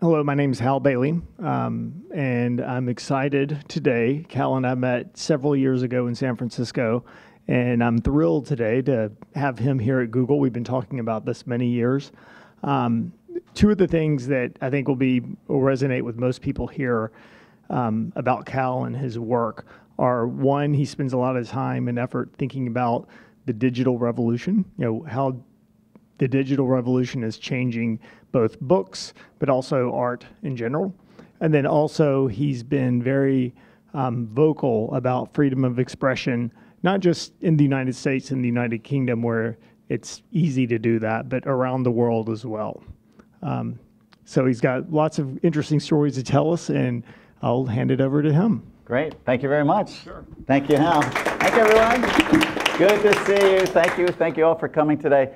Hello, my name is Hal Bailey, and I'm excited today. Cal and I met several years ago in San Francisco, and I'm thrilled today to have him here at Google. We've been talking about this many years. Two of the things that I think will resonate with most people here about Cal and his work are, one, he spends a lot of time and effort thinking about the digital revolution, how the digital revolution is changing both books, but also art in general. And then also he's been very vocal about freedom of expression, not just in the United States and the United Kingdom where it's easy to do that, but around the world as well. So he's got lots of interesting stories to tell us, and I'll hand it over to him. Great. Thank you very much. Sure. Thank you, Hal. Thank you, everyone. Good to see you. Thank you. Thank you all for coming today.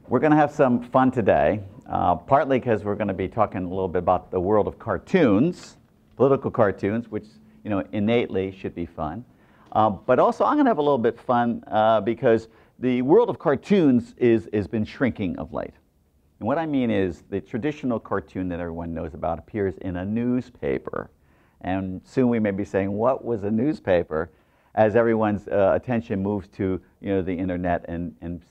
We're going to have some fun today, partly because we're going to be talking a little bit about the world of cartoons, political cartoons, which innately should be fun. But also I'm going to have a little bit fun because the world of cartoons has been shrinking of late. And what I mean is the traditional cartoon that everyone knows about appears in a newspaper. And soon we may be saying, what was a newspaper? As everyone's attention moves to the internet and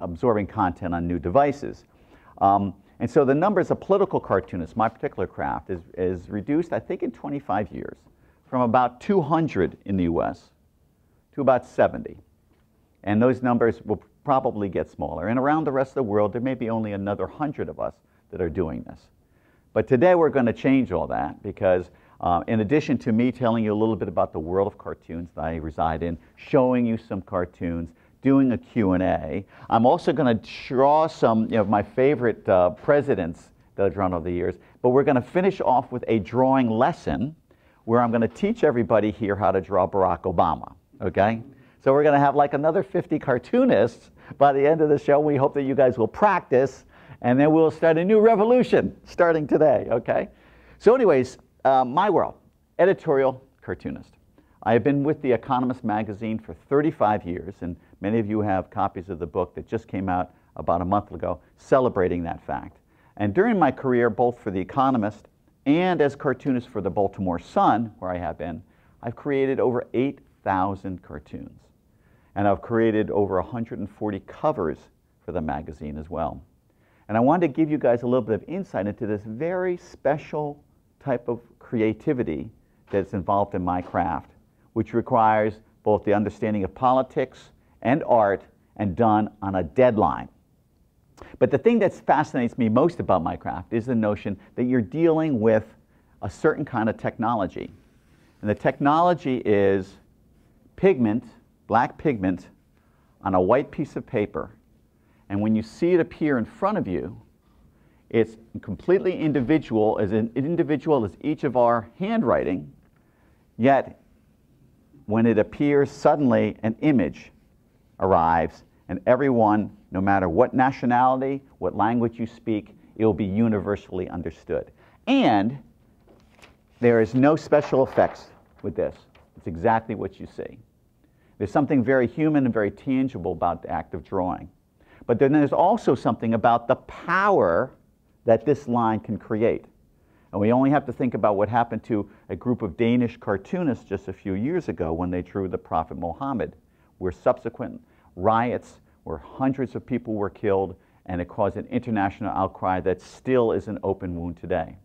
absorbing content on new devices. And so the numbers of political cartoonists, my particular craft, is reduced, I think, in 25 years, from about 200 in the US to about 70. And those numbers will probably get smaller. And around the rest of the world, there may be only another 100 of us that are doing this. But today we're going to change all that because in addition to me telling you a little bit about the world of cartoons that I reside in, showing you some cartoons, doing a Q&A. I'm also going to draw some of my favorite presidents that I've drawn over the years, but we're going to finish off with a drawing lesson where I'm going to teach everybody here how to draw Barack Obama, okay? So we're going to have like another 50 cartoonists by the end of the show. We hope that you guys will practice, and then we'll start a new revolution starting today, okay? So anyways, my world, editorial cartoonist. I have been with the Economist magazine for 35 years, and many of you have copies of the book that just came out about a month ago celebrating that fact. And during my career, both for the Economist and as cartoonist for the Baltimore Sun, where I have been, I've created over 8,000 cartoons. And I've created over 140 covers for the magazine as well. And I wanted to give you guys a little bit of insight into this very special type of creativity that's involved in my craft, which requires both the understanding of politics and art and done on a deadline. But the thing that fascinates me most about my craft is the notion that you're dealing with a certain kind of technology. And the technology is pigment, black pigment, on a white piece of paper. And when you see it appear in front of you, it's completely individual as each of our handwriting, yet when it appears, suddenly an image arrives, and everyone, no matter what nationality, what language you speak, it will be universally understood. And there is no special effects with this. It's exactly what you see. There's something very human and very tangible about the act of drawing. But then there's also something about the power that this line can create. And we only have to think about what happened to a group of Danish cartoonists just a few years ago when they drew the Prophet Muhammad, where subsequent riots where hundreds of people were killed, and it caused an international outcry that still is an open wound today.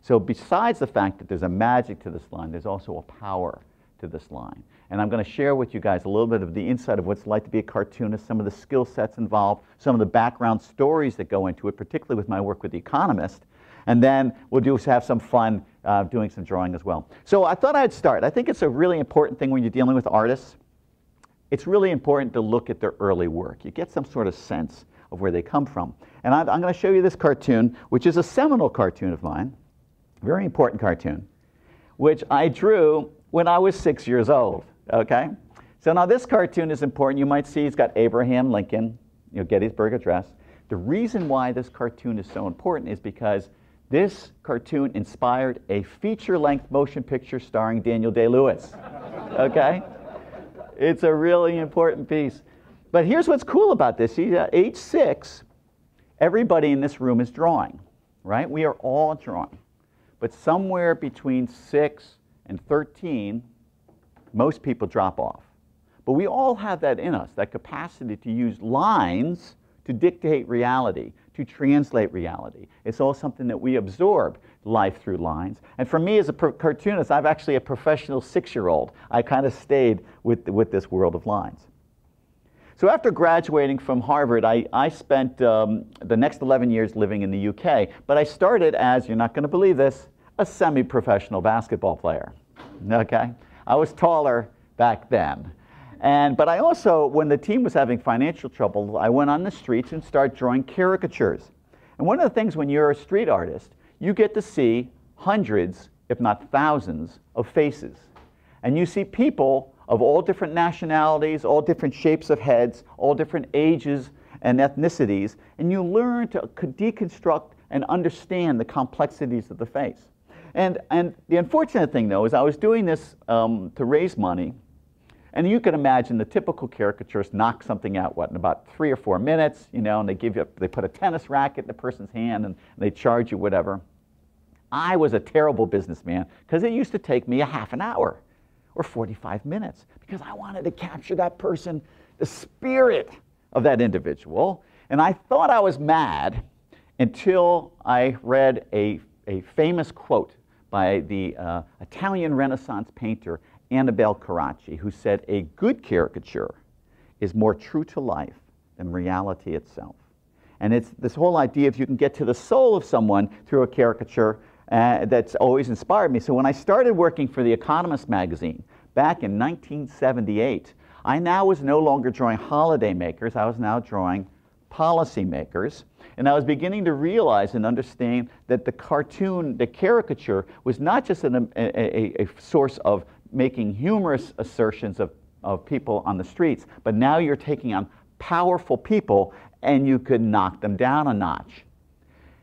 So besides the fact that there's a magic to this line, there's also a power to this line. And I'm going to share with you guys a little bit of the insight of what it's like to be a cartoonist, some of the skill sets involved, some of the background stories that go into it, particularly with my work with The Economist. And then we'll have some fun doing some drawing as well. So I thought I'd start. I think it's a really important thing when you're dealing with artists. It's really important to look at their early work. You get some sort of sense of where they come from. And I'm going to show you this cartoon, which is a seminal cartoon of mine, very important cartoon, which I drew when I was 6 years old, okay? So now this cartoon is important. You might see it's got Abraham Lincoln, Gettysburg Address. The reason why this cartoon is so important is because this cartoon inspired a feature-length motion picture starring Daniel Day-Lewis, okay? It's a really important piece. But here's what's cool about this. See, at age 6, everybody in this room is drawing. right? We are all drawing. But somewhere between 6 and 13, most people drop off. But we all have that in us, that capacity to use lines to dictate reality, to translate reality. It's all something that we absorb life through lines. And for me as a cartoonist, I'm actually a professional 6-year-old. I kind of stayed with this world of lines. So after graduating from Harvard, I spent the next 11 years living in the UK. But I started as, you're not going to believe this, a semi-professional basketball player. Okay? I was taller back then. But I also, when the team was having financial trouble, I went on the streets and started drawing caricatures. And one of the things when you're a street artist, you get to see hundreds, if not thousands, of faces. And you see people of all different nationalities, all different shapes of heads, all different ages and ethnicities, and you learn to deconstruct and understand the complexities of the face. And the unfortunate thing, though, is I was doing this to raise money. And you can imagine the typical caricaturist knock something out, what, in about 3 or 4 minutes, you know, and they put a tennis racket in the person's hand and they charge you whatever. I was a terrible businessman because it used to take me a half an hour or 45 minutes because I wanted to capture that person, the spirit of that individual. And I thought I was mad until I read a famous quote by the Italian Renaissance painter Annibale Carracci, who said, "A good caricature is more true to life than reality itself." And it's this whole idea if you can get to the soul of someone through a caricature that's always inspired me. So when I started working for the Economist magazine back in 1978, I now was no longer drawing holiday makers, I was now drawing policy makers. And I was beginning to realize and understand that the cartoon, the caricature, was not just a source of making humorous assertions of people on the streets, but now you're taking on powerful people and you could knock them down a notch.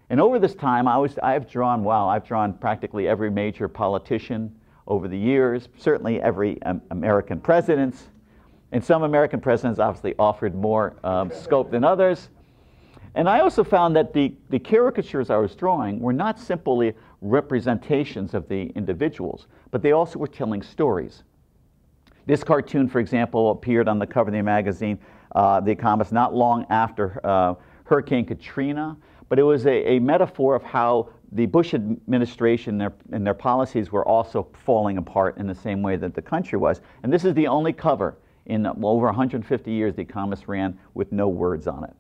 And over this time, I've drawn practically every major politician over the years, certainly every American president. And some American presidents obviously offered more scope than others. And I also found that the caricatures I was drawing were not simply representations of the individuals, but they also were telling stories. This cartoon, for example, appeared on the cover of the magazine, The Economist, not long after Hurricane Katrina, but it was a metaphor of how the Bush administration and their policies were also falling apart in the same way that the country was. And this is the only cover in over 150 years The Economist ran with no words on it.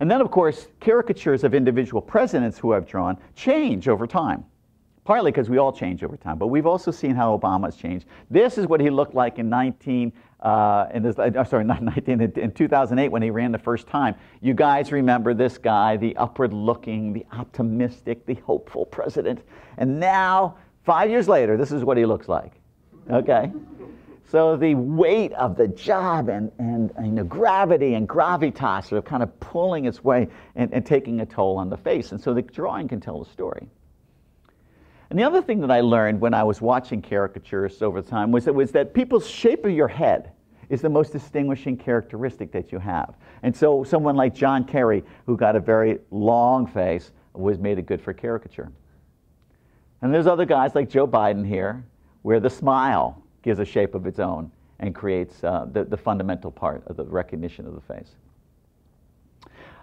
And then, of course, caricatures of individual presidents who I've drawn change over time, partly because we all change over time, but we've also seen how Obama's changed. This is what he looked like in 2008 when he ran the first time. You guys remember this guy, the upward-looking, the optimistic, the hopeful president. And now, 5 years later, this is what he looks like, okay? So the weight of the job and the gravity and gravitas are kind of pulling its way and taking a toll on the face. And so the drawing can tell the story. And the other thing that I learned when I was watching caricatures over time was that people's shape of your head is the most distinguishing characteristic that you have. And so someone like John Kerry, who got a very long face, was made it good for caricature. And there's other guys like Joe Biden here, where the smile gives a shape of its own and creates the fundamental part of the recognition of the face.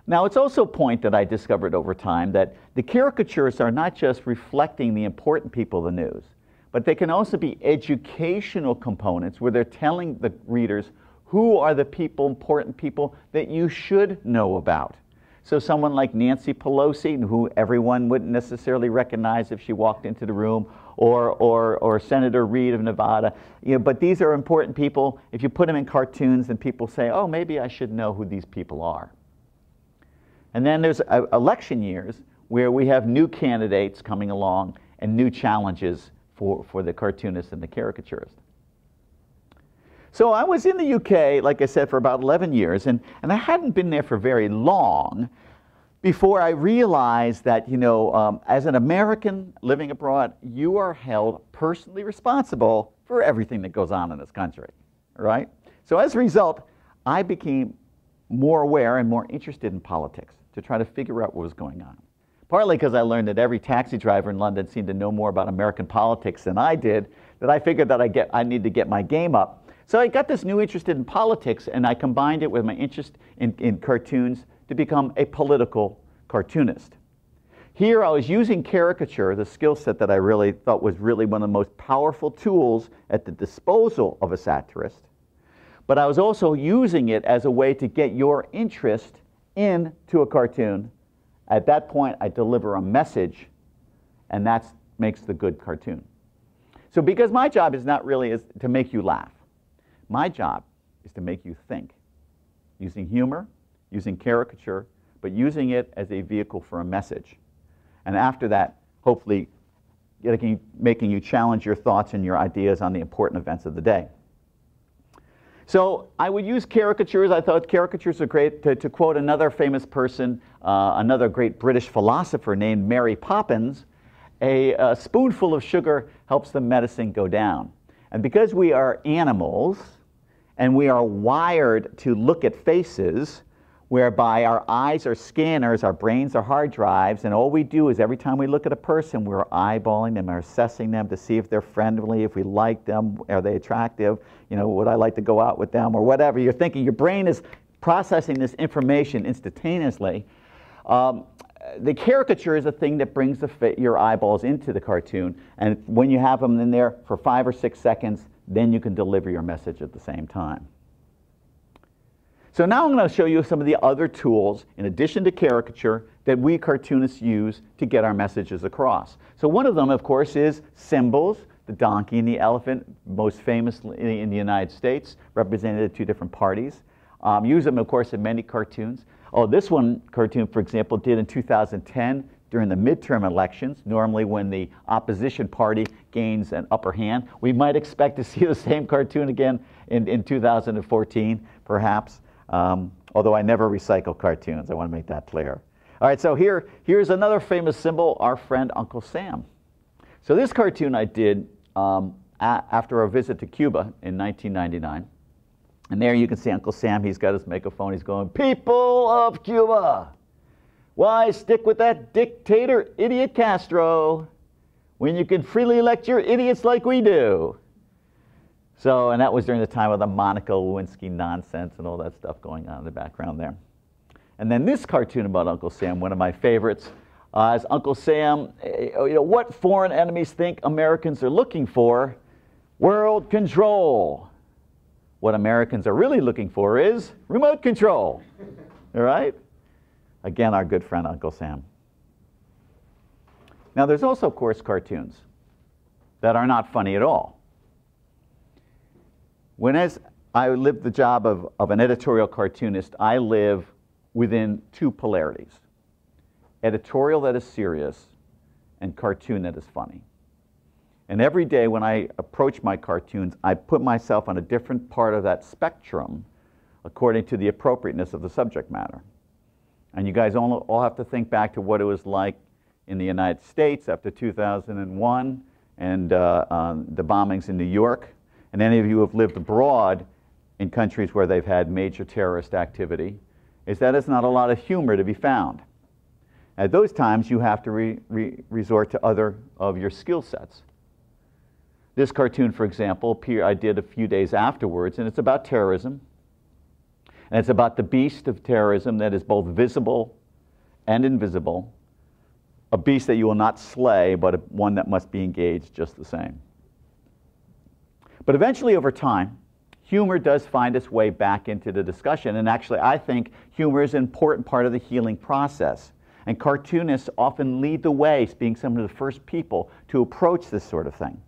Now, it's also a point that I discovered over time that the caricatures are not just reflecting the important people of the news, but they can also be educational components where they're telling the readers who are the important people that you should know about. So someone like Nancy Pelosi, who everyone wouldn't necessarily recognize if she walked into the room, or Senator Reid of Nevada. You know, but these are important people. If you put them in cartoons, then people say, oh, maybe I should know who these people are. And then there's election years where we have new candidates coming along and new challenges for the cartoonist and the caricaturist. So I was in the UK, like I said, for about 11 years, and I hadn't been there for very long before I realized that, you know, as an American living abroad, you are held personally responsible for everything that goes on in this country, right? So as a result, I became more aware and more interested in politics to try to figure out what was going on. partly because I learned that every taxi driver in London seemed to know more about American politics than I did, that I figured that I need to get my game up. So I got this new interest in politics, and I combined it with my interest in cartoons to become a political cartoonist. Here I was using caricature, the skill set that I really thought was really one of the most powerful tools at the disposal of a satirist. But I was also using it as a way to get your interest into a cartoon. At that point, I deliver a message, and that makes the good cartoon. So because my job is not really to make you laugh. My job is to make you think, using humor, using caricature, but using it as a vehicle for a message. And after that, hopefully, making you challenge your thoughts and your ideas on the important events of the day. So I would use caricatures. I thought caricatures are great. To quote another famous person, another great British philosopher named Mary Poppins, a spoonful of sugar helps the medicine go down. And because we are animals, and we are wired to look at faces, whereby our eyes are scanners, our brains are hard drives, and all we do is every time we look at a person, we're eyeballing them, or assessing them to see if they're friendly, if we like them, are they attractive, you know, would I like to go out with them, or whatever. You're thinking, your brain is processing this information instantaneously. The caricature is a thing that brings your eyeballs into the cartoon, and when you have them in there for 5 or 6 seconds, then you can deliver your message at the same time. So now I'm going to show you some of the other tools, in addition to caricature, that we cartoonists use to get our messages across. So one of them, of course, is symbols. The donkey and the elephant, most famously in the United States, represented at 2 different parties. Use them, of course, in many cartoons. Oh, this one cartoon, for example, did in 2010 during the midterm elections. Normally when the opposition party gains an upper hand, we might expect to see the same cartoon again in 2014, perhaps. Although I never recycle cartoons, I want to make that clear. All right, so here's another famous symbol, our friend Uncle Sam. So this cartoon I did after a visit to Cuba in 1999. And there you can see Uncle Sam. He's got his megaphone. He's going, "People of Cuba, why stick with that dictator idiot Castro when you can freely elect your idiots like we do?" So, and that was during the time of the Monica Lewinsky nonsense and all that stuff going on in the background there. And then this cartoon about Uncle Sam, one of my favorites, is Uncle Sam, you know, what foreign enemies think Americans are looking for? World control. What Americans are really looking for is remote control. All right? Again, our good friend Uncle Sam. Now, there's also, of course, cartoons that are not funny at all. As I live the job of an editorial cartoonist, I live within 2 polarities: editorial that is serious and cartoon that is funny. And every day when I approach my cartoons, I put myself on a different part of that spectrum according to the appropriateness of the subject matter. And you guys all have to think back to what it was like in the United States after 2001 and the bombings in New York. And any of you who have lived abroad in countries where they've had major terrorist activity, is that it's not a lot of humor to be found. At those times, you have to resort to other of your skill sets. This cartoon, for example, I did a few days afterwards, and it's about terrorism. And it's about the beast of terrorism that is both visible and invisible, a beast that you will not slay, but one that must be engaged just the same. But eventually, over time, humor does find its way back into the discussion. And actually, I think humor is an important part of the healing process. And cartoonists often lead the way, being some of the first people to approach this sort of thing.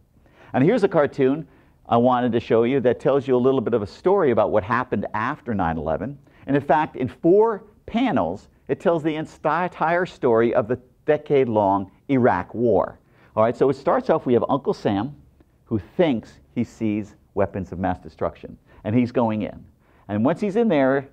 And here's a cartoon I wanted to show you that tells you a little bit of a story about what happened after 9/11. And in fact, in 4 panels, it tells the entire story of the decade-long Iraq War. All right, so it starts off, we have Uncle Sam, who thinks he sees weapons of mass destruction, and he's going in. And once he's in there,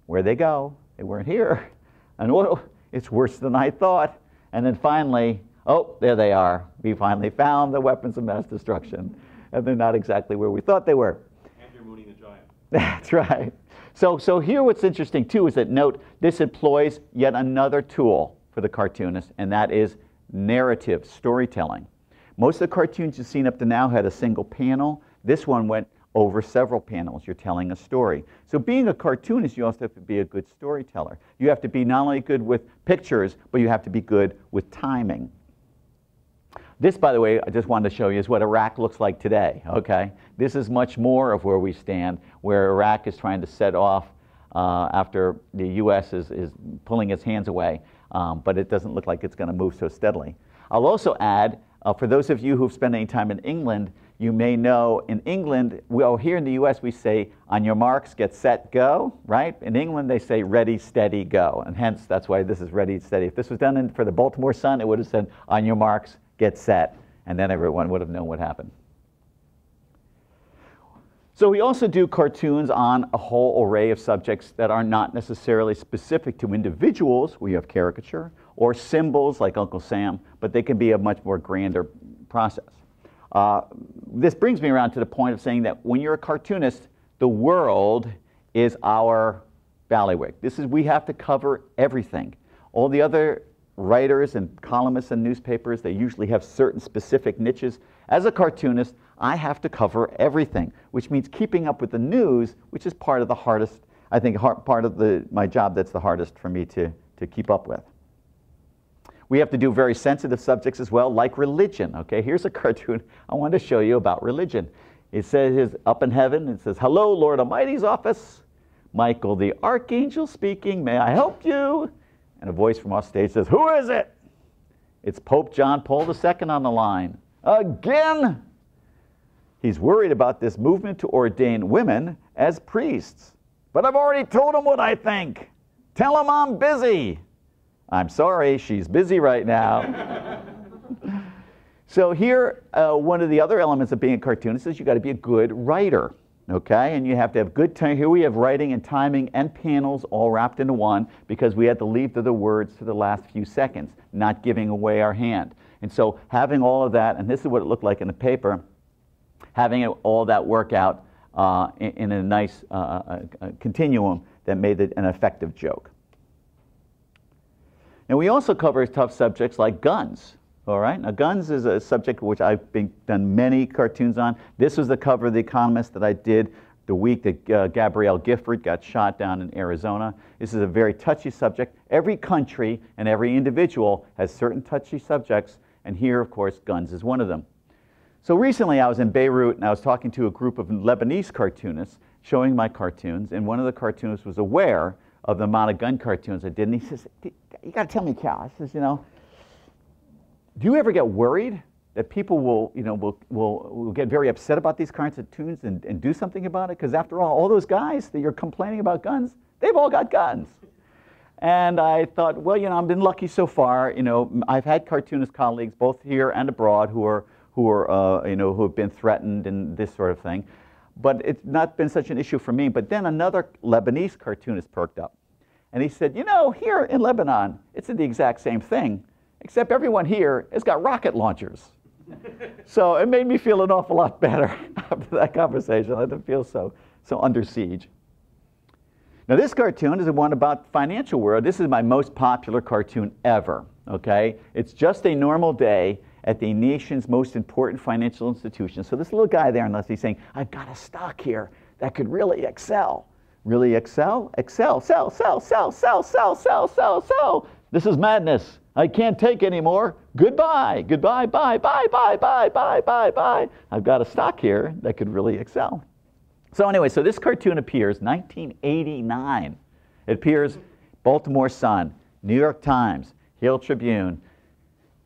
where'd they go? They weren't here. And oh, it's worse than I thought. And then finally, oh, there they are. We finally found the weapons of mass destruction. And they're not exactly where we thought they were. And you're mooning the giant. That's right. So here what's interesting, too, is that note this employs yet another tool for for the cartoonist, and that is narrative storytelling. Most of the cartoons you've seen up to now had a single panel. This one went over several panels. You're telling a story. So being a cartoonist, you also have to be a good storyteller. You have to be not only good with pictures, but you have to be good with timing. This, by the way, I just wanted to show you is what Iraq looks like today, okay? This is much more of where we stand, where Iraq is trying to set off after the U.S. is pulling its hands away, but it doesn't look like it's going to move so steadily. I'll also add, for those of you who've spent any time in England, you may know in England, well, here in the U.S. we say, on your marks, get set, go, right? In England they say, ready, steady, go, and hence that's why this is ready, steady. If this was done for the Baltimore Sun, it would have said, on your marks, get set, and then everyone would have known what happened. So we also do cartoons on a whole array of subjects that are not necessarily specific to individuals. We have caricature, or symbols like Uncle Sam, but they can be a much more grander process. This brings me around to the point of saying that when you're a cartoonist, the world is our bailiwick. We have to cover everything. All the other writers and columnists and newspapers, they usually have certain specific niches. As a cartoonist, I have to cover everything, which means keeping up with the news, which is part of the hardest, I think, part of my job that's the hardest for me to keep up with. We have to do very sensitive subjects as well, like religion. Okay, here's a cartoon I want to show you about religion. It says, up in heaven, it says, "Hello, Lord Almighty's office. Michael the Archangel speaking. May I help you?" And a voice from off stage says, "Who is it?" It's Pope John Paul II on the line. Again? He's worried about this movement to ordain women as priests. "But I've already told him what I think. Tell him I'm busy." "I'm sorry, she's busy right now." So here, one of the other elements of being a cartoonist is you got to be a good writer. Okay, and you have to have good time. Here we have writing and timing and panels all wrapped into one because we had to leave the words to the last few seconds, not giving away our hand. And so having all of that, and this is what it looked like in the paper, having all that work out in a nice continuum that made it an effective joke. And we also cover tough subjects like guns. All right. Now, guns is a subject which I've done many cartoons on. This was the cover of The Economist that I did the week that Gabrielle Gifford got shot down in Arizona. This is a very touchy subject. Every country and every individual has certain touchy subjects, and here, of course, guns is one of them. So recently I was in Beirut, and I was talking to a group of Lebanese cartoonists, showing my cartoons, and one of the cartoonists was aware of the amount of gun cartoons I did, and he says, "You got to tell me, Cal." I says, "Do you ever get worried that people will get very upset about these cartoons and do something about it? Because after all those guys that you're complaining about guns, they've all got guns." And I thought, well, I've been lucky so far. I've had cartoonist colleagues both here and abroad who have been threatened and this sort of thing. But it's not been such an issue for me. But then another Lebanese cartoonist perked up. And he said, here in Lebanon, it's the exact same thing, except everyone here has got rocket launchers. So it made me feel an awful lot better after that conversation. I didn't feel so under siege. Now this cartoon is the one about financial world. This is my most popular cartoon ever, okay? It's just a normal day at the nation's most important financial institution. So this little guy there, unless he's saying, "I've got a stock here that could really excel." Really excel? Excel, sell, sell, sell, sell, sell, sell, sell, sell. This is madness. I can't take anymore. Goodbye, goodbye, bye, bye, bye, bye, bye, bye, bye. I've got a stock here that could really excel. So anyway, so this cartoon appears 1989. It appears Baltimore Sun, New York Times, Hill Tribune,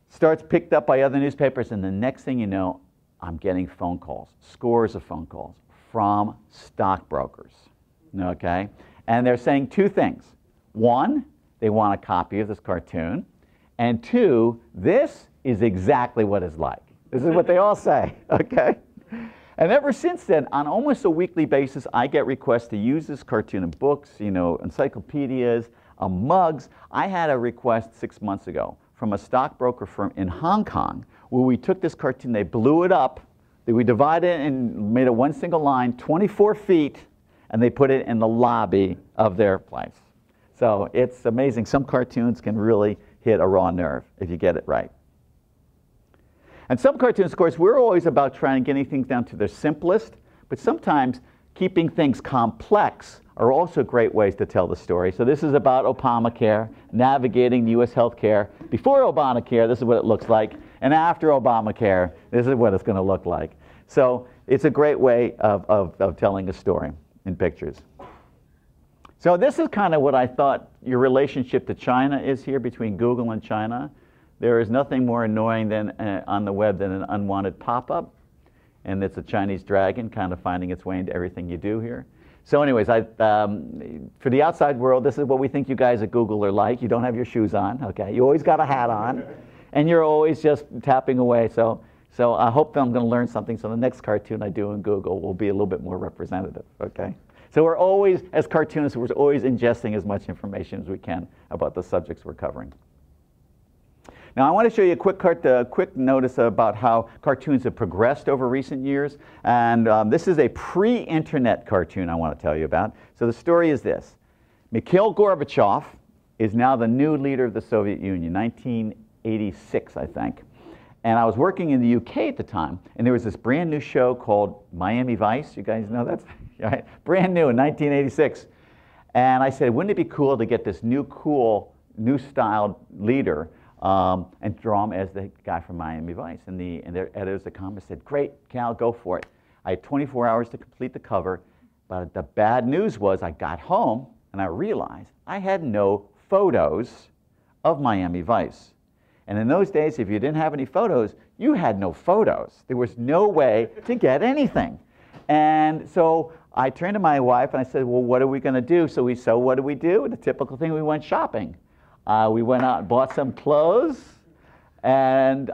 starts picked up by other newspapers, and the next thing you know, I'm getting phone calls, scores of phone calls from stockbrokers, okay? And they're saying two things. One, they want a copy of this cartoon, and two, this is exactly what it's like. This is what they all say, okay? And ever since then, on almost a weekly basis, I get requests to use this cartoon in books, encyclopedias, mugs. I had a request 6 months ago from a stockbroker firm in Hong Kong where we took this cartoon, they blew it up, we divided it and made it one single line, 24 feet, and they put it in the lobby of their place. So it's amazing. Some cartoons can really hit a raw nerve if you get it right. And some cartoons, of course, we're always about trying to getting things down to their simplest, but sometimes keeping things complex are also great ways to tell the story. So this is about Obamacare, navigating U.S. healthcare. Before Obamacare, this is what it looks like, and after Obamacare, this is what it's going to look like. So it's a great way of telling a story in pictures. So this is kind of what I thought your relationship to China is here, between Google and China. There is nothing more annoying than on the web than an unwanted pop-up, and it's a Chinese dragon kind of finding its way into everything you do here. So anyways, for the outside world, this is what we think you guys at Google are like. You don't have your shoes on, okay? You always got a hat on, and you're always just tapping away. So I hope I'm going to learn something, so the next cartoon I do in Google will be a little bit more representative, okay? So we're always, as cartoonists, we're always ingesting as much information as we can about the subjects we're covering. Now I want to show you a quick notice about how cartoons have progressed over recent years. And this is a pre-internet cartoon I want to tell you about. So the story is this. Mikhail Gorbachev is now the new leader of the Soviet Union, 1986, I think. And I was working in the UK at the time, and there was this brand new show called Miami Vice. You guys know that? Right? Brand new in 1986. And I said, wouldn't it be cool to get this new styled leader and draw him as the guy from Miami Vice? And their editors at Economist said, great, Cal, go for it. I had 24 hours to complete the cover, but the bad news was I got home and I realized I had no photos of Miami Vice. And in those days, if you didn't have any photos, you had no photos. There was no way to get anything. And so I turned to my wife and I said, well, what are we going to do? So what did we do? The typical thing, we went shopping. We went out and bought some clothes, and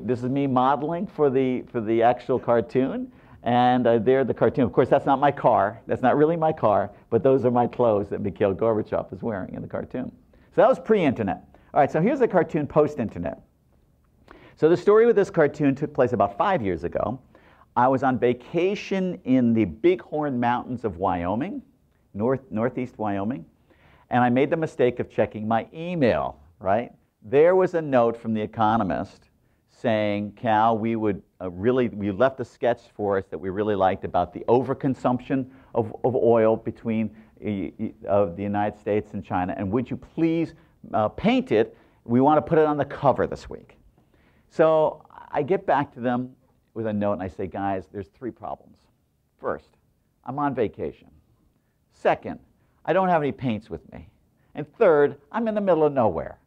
this is me modeling for the actual cartoon, and there the cartoon. Of course, that's not my car. That's not really my car, but those are my clothes that Mikhail Gorbachev is wearing in the cartoon. So that was pre-internet. All right, so here's a cartoon post-internet. So the story with this cartoon took place about 5 years ago. I was on vacation in the Bighorn Mountains of Wyoming, northeast Wyoming. And I made the mistake of checking my email, right? There was a note from The Economist saying, Cal, we left a sketch for us that we really liked about the overconsumption of oil between the United States and China, and would you please paint it? We want to put it on the cover this week. So I get back to them with a note and I say, guys, there's 3 problems. First, I'm on vacation. Second, I don't have any paints with me. And third, I'm in the middle of nowhere,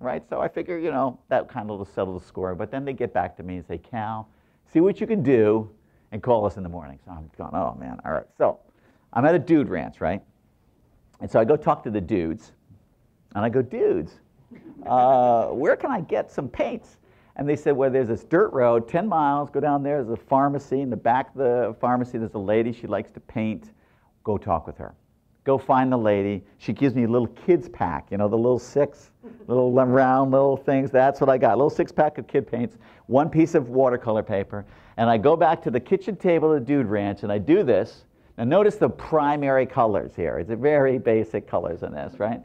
right? So I figure, you know, that kind of will settle the score. But then they get back to me and say, Cal, see what you can do and call us in the morning. So I'm going, oh, man, all right. So I'm at a dude ranch, right? And so I go talk to the dudes. And I go, dudes, where can I get some paints? And they said, well, there's this dirt road, 10 miles, go down there, there's a pharmacy. In the back of the pharmacy, there's a lady, she likes to paint. Go talk with her. Go find the lady. She gives me a little kids pack, you know, the little 6, little round little things. That's what I got, a little 6-pack of kid paints, 1 piece of watercolor paper. And I go back to the kitchen table of the dude ranch and I do this. Now notice the primary colors here. It's a very basic colors in this, right?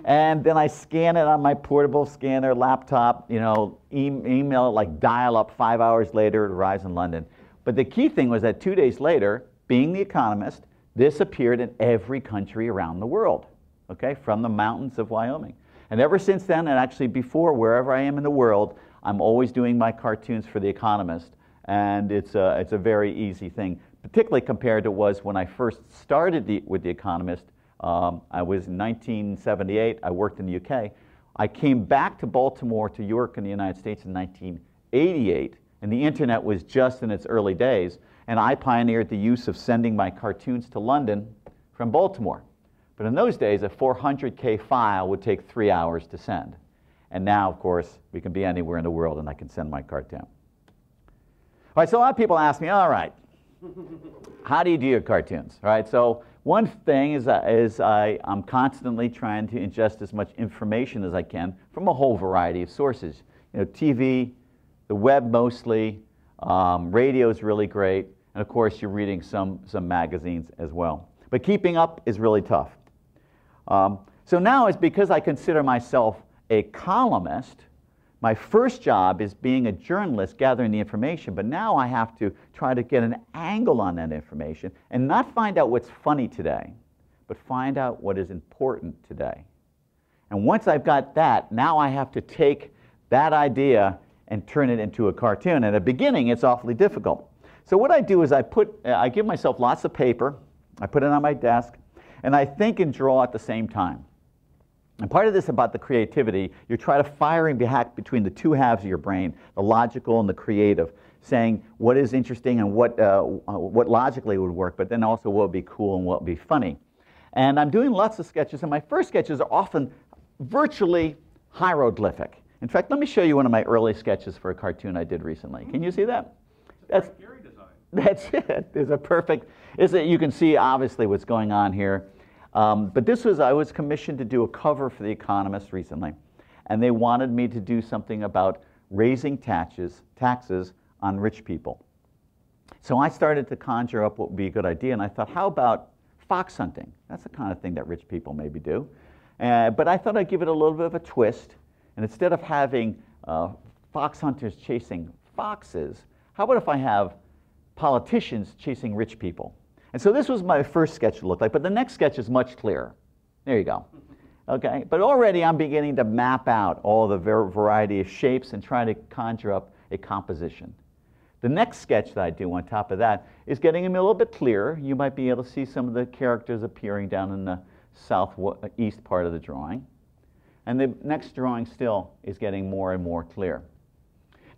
And then I scan it on my portable scanner, laptop, you know, email it like dial up. 5 hours later, it arrives in London. But the key thing was that 2 days later, being The Economist, this appeared in every country around the world, okay, from the mountains of Wyoming. And ever since then, and actually before, wherever I am in the world, I'm always doing my cartoons for The Economist. And it's a very easy thing, particularly compared to was when I first started with The Economist. I was in 1978. I worked in the UK. I came back to Baltimore to York in the United States in 1988, and the internet was just in its early days. And I pioneered the use of sending my cartoons to London from Baltimore. But in those days, a 400K file would take 3 hours to send. And now, of course, we can be anywhere in the world and I can send my cartoon. All right, so a lot of people ask me, all right, how do you do your cartoons? All right, so one thing is I'm constantly trying to ingest as much information as I can from a whole variety of sources. You know, TV, the web mostly, radio is really great, and of course you're reading some magazines as well. But keeping up is really tough. So now it's because I consider myself a columnist, my first job is being a journalist, gathering the information, but now I have to try to get an angle on that information and not find out what's funny today, but find out what is important today. And once I've got that, now I have to take that idea and turn it into a cartoon. And at the beginning, it's awfully difficult. So what I do is I give myself lots of paper, I put it on my desk, and I think and draw at the same time. And part of this about the creativity, you're trying to firing between the two halves of your brain, the logical and the creative, saying what is interesting and what logically would work, but then also what would be cool and what would be funny. And I'm doing lots of sketches, and my first sketches are often virtually hieroglyphic. In fact, let me show you one of my early sketches for a cartoon I did recently. Can you see that? That's Gary design. That's it. There's a perfect. You can see obviously what's going on here. But I was commissioned to do a cover for The Economist recently, and they wanted me to do something about raising taxes on rich people. So I started to conjure up what would be a good idea, and I thought, how about fox hunting? That's the kind of thing that rich people maybe do. But I thought I'd give it a little bit of a twist, and instead of having fox hunters chasing foxes, how about if I have politicians chasing rich people? And so this was my first sketch to look like, but the next sketch is much clearer. There you go. Okay, but already I'm beginning to map out all the variety of shapes and try to conjure up a composition. The next sketch that I do on top of that is getting them a little bit clearer. You might be able to see some of the characters appearing down in the southeast part of the drawing. And the next drawing still is getting more and more clear.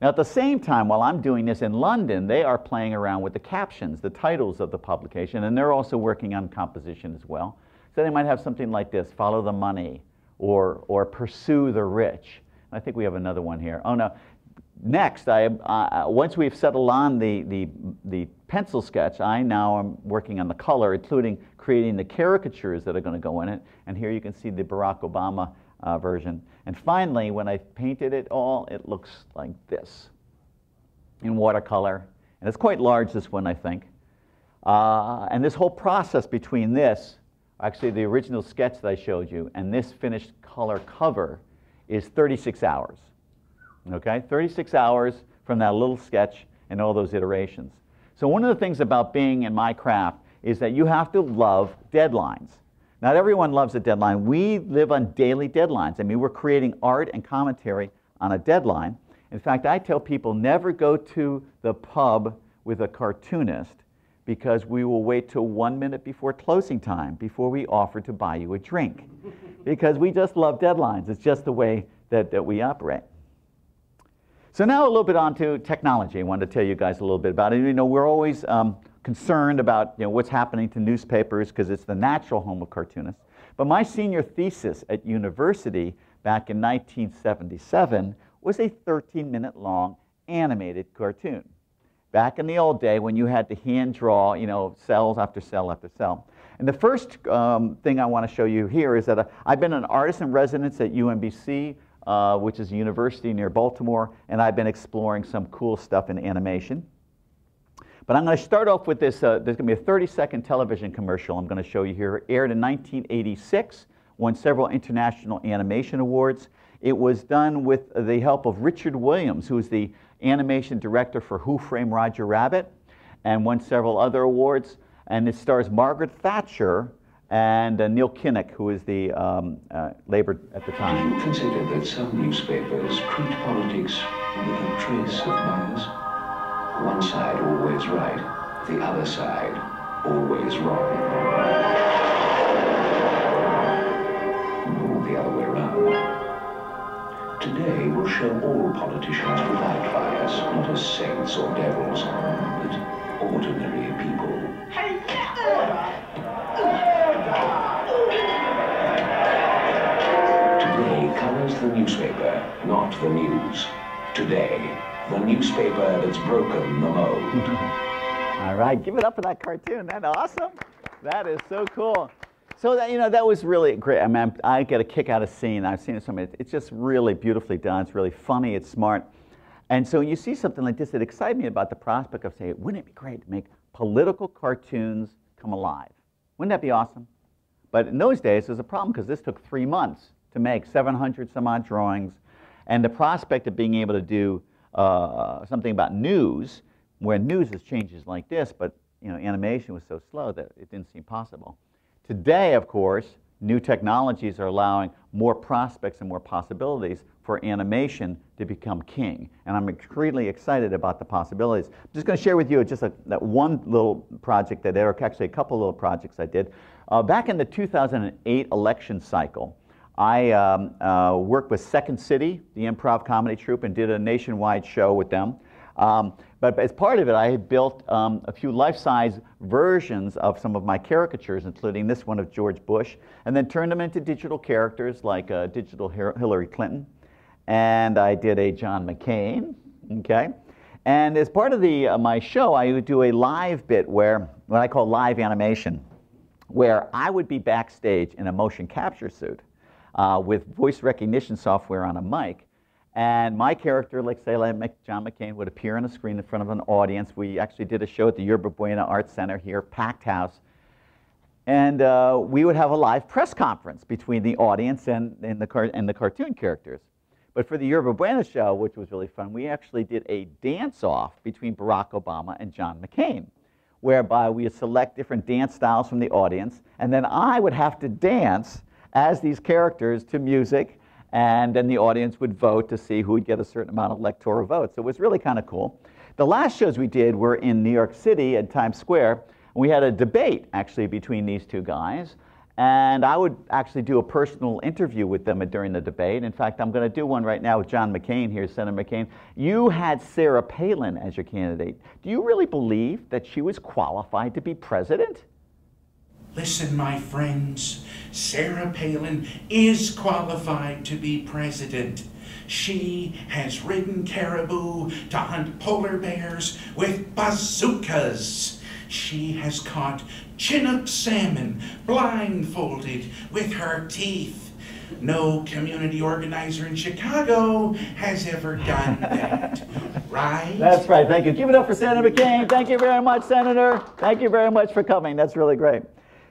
Now, at the same time, while I'm doing this in London, they are playing around with the captions, the titles of the publication, and they're also working on composition as well. So they might have something like this: follow the money, or pursue the rich. And I think we have another one here. Oh no. Next, once we've settled on the pencil sketch, I now am working on the color, including creating the caricatures that are going to go in it. And here you can see the Barack Obama version. And finally, when I painted it all, it looks like this in watercolor. And it's quite large, this one, I think. And this whole process between this, actually the original sketch that I showed you, and this finished color cover is 36 hours. Okay, 36 hours from that little sketch and all those iterations. So one of the things about being in my craft is that you have to love deadlines. Not everyone loves a deadline. We live on daily deadlines. I mean, we're creating art and commentary on a deadline. In fact, I tell people never go to the pub with a cartoonist, because we will wait till 1 minute before closing time before we offer to buy you a drink. Because we just love deadlines. It's just the way that we operate. So now a little bit onto technology. I wanted to tell you guys a little bit about it. You know, we're always concerned about what's happening to newspapers because it's the natural home of cartoonists. But my senior thesis at university back in 1977 was a 13-minute long animated cartoon. Back in the old day when you had to hand draw, cells after cell after cell. And the first thing I want to show you here is that I've been an artist in residence at UMBC, which is a university near Baltimore, and I've been exploring some cool stuff in animation. But I'm going to start off with this. There's going to be a 30-second television commercial I'm going to show you here. Aired in 1986, won several international animation awards. It was done with the help of Richard Williams, who is the animation director for Who Framed Roger Rabbit, and won several other awards. And it stars Margaret Thatcher and Neil Kinnock, who is the Labour at the time. Have you considered that some newspapers treat politics with a trace of bias? One side always right, the other side always wrong. Or the other way around. Today will show all politicians without bias, not as saints or devils, but ordinary people. Today colors the newspaper, not the news. Today, the newspaper that's broken the mold. All right, give it up for that cartoon. That's awesome. That is so cool. So that that was really great. I mean, I get a kick out of seeing. I've seen it so many. It's just really beautifully done. It's really funny. It's smart. And so you see something like this, it excites me about the prospect of saying, wouldn't it be great to make political cartoons come alive? Wouldn't that be awesome? But in those days, there's a problem because this took 3 months to make, 700 some odd drawings, and the prospect of being able to do something about news, where news is changes like this, but animation was so slow that it didn't seem possible. Today, of course, new technologies are allowing more prospects and more possibilities for animation to become king. And I'm extremely excited about the possibilities. I'm just going to share with you just that one little project that or actually a couple little projects I did. Back in the 2008 election cycle, I worked with Second City, the improv comedy troupe, and did a nationwide show with them. But as part of it, I had built a few life-size versions of some of my caricatures, including this one of George Bush, and then turned them into digital characters like digital Hillary Clinton. And I did a John McCain, okay? And as part of my show, I would do a live bit where, what I call live animation, where I would be backstage in a motion capture suit with voice recognition software on a mic. And my character, like say like John McCain, would appear on a screen in front of an audience. We actually did a show at the Yerba Buena Arts Center here, packed house. And we would have a live press conference between the audience and the cartoon characters. But for the Yerba Buena show, which was really fun, we actually did a dance-off between Barack Obama and John McCain, whereby we would select different dance styles from the audience, and then I would have to dance as these characters to music, and then the audience would vote to see who would get a certain amount of electoral votes. So it was really kind of cool. The last shows we did were in New York City at Times Square. We had a debate, actually, between these two guys. And I would actually do a personal interview with them during the debate. In fact, I'm going to do one right now with John McCain here, Senator McCain. You had Sarah Palin as your candidate. Do you really believe that she was qualified to be president? Listen, my friends, Sarah Palin is qualified to be president. She has ridden caribou to hunt polar bears with bazookas. She has caught Chinook salmon blindfolded with her teeth. No community organizer in Chicago has ever done that, right? That's right. Thank you. Give it up for Senator McCain. Thank you very much, Senator. Thank you very much for coming. That's really great.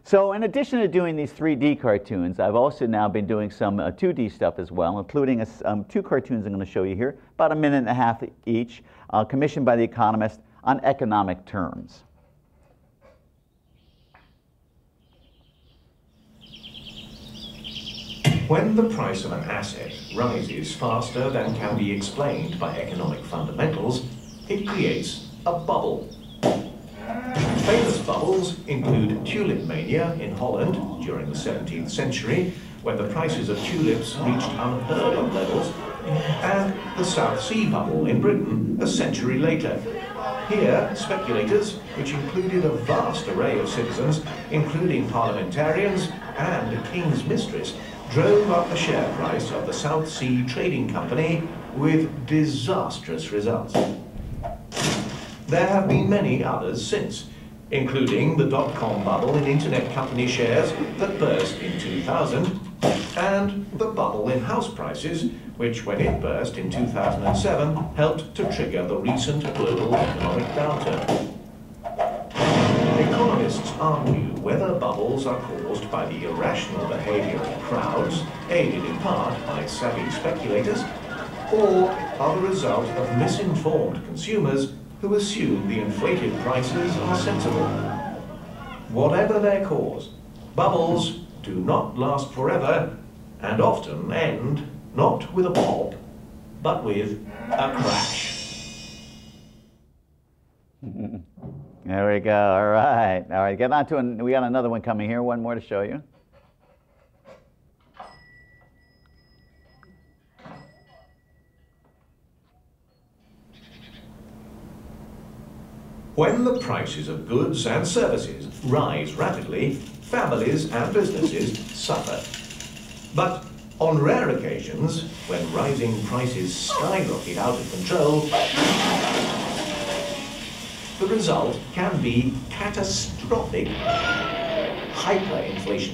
So in addition to doing these 3D cartoons, I've also now been doing some 2D stuff as well, including two cartoons I'm going to show you here, about 1.5 minutes each, commissioned by The Economist on economic terms. When the price of an asset rises faster than can be explained by economic fundamentals, it creates a bubble. Famous bubbles include tulip mania in Holland during the 17th century, when the prices of tulips reached unheard of levels, and the South Sea bubble in Britain a century later. Here, speculators, which included a vast array of citizens, including parliamentarians and the King's mistress, drove up the share price of the South Sea Trading Company with disastrous results. There have been many others since, including the dot-com bubble in internet company shares that burst in 2000, and the bubble in house prices, which when it burst in 2007 helped to trigger the recent global economic downturn. Economists argue whether bubbles are caused by the irrational behavior of crowds, aided in part by savvy speculators, or are the result of misinformed consumers who assume the inflated prices are sensible. Whatever their cause, bubbles do not last forever and often end not with a pop, but with a crash. There we go. All right, get on to we got another one coming here. One more to show you. When the prices of goods and services rise rapidly, families and businesses suffer. But on rare occasions, when rising prices skyrocket out of control, the result can be catastrophic hyperinflation.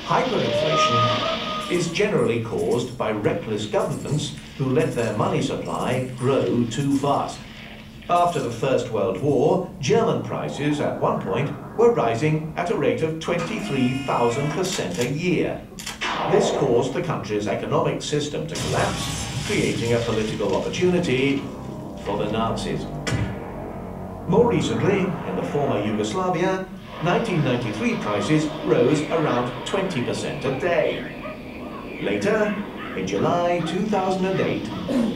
Hyperinflation is generally caused by reckless governments who let their money supply grow too fast. After the First World War, German prices at one point were rising at a rate of 23,000% a year. This caused the country's economic system to collapse, creating a political opportunity for the Nazis. More recently, in the former Yugoslavia, 1993 prices rose around 20% a day. Later, in July 2008,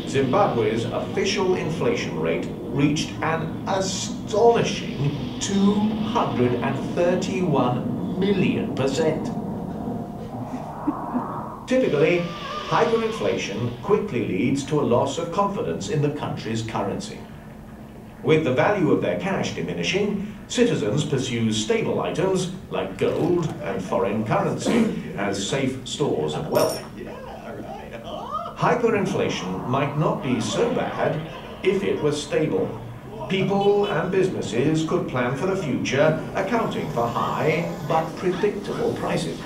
Zimbabwe's official inflation rate reached an astonishing 231 million %. Typically, hyperinflation quickly leads to a loss of confidence in the country's currency. With the value of their cash diminishing, citizens pursue stable items like gold and foreign currency as safe stores of wealth. Hyperinflation might not be so bad if it was stable. People and businesses could plan for the future, accounting for high but predictable prices.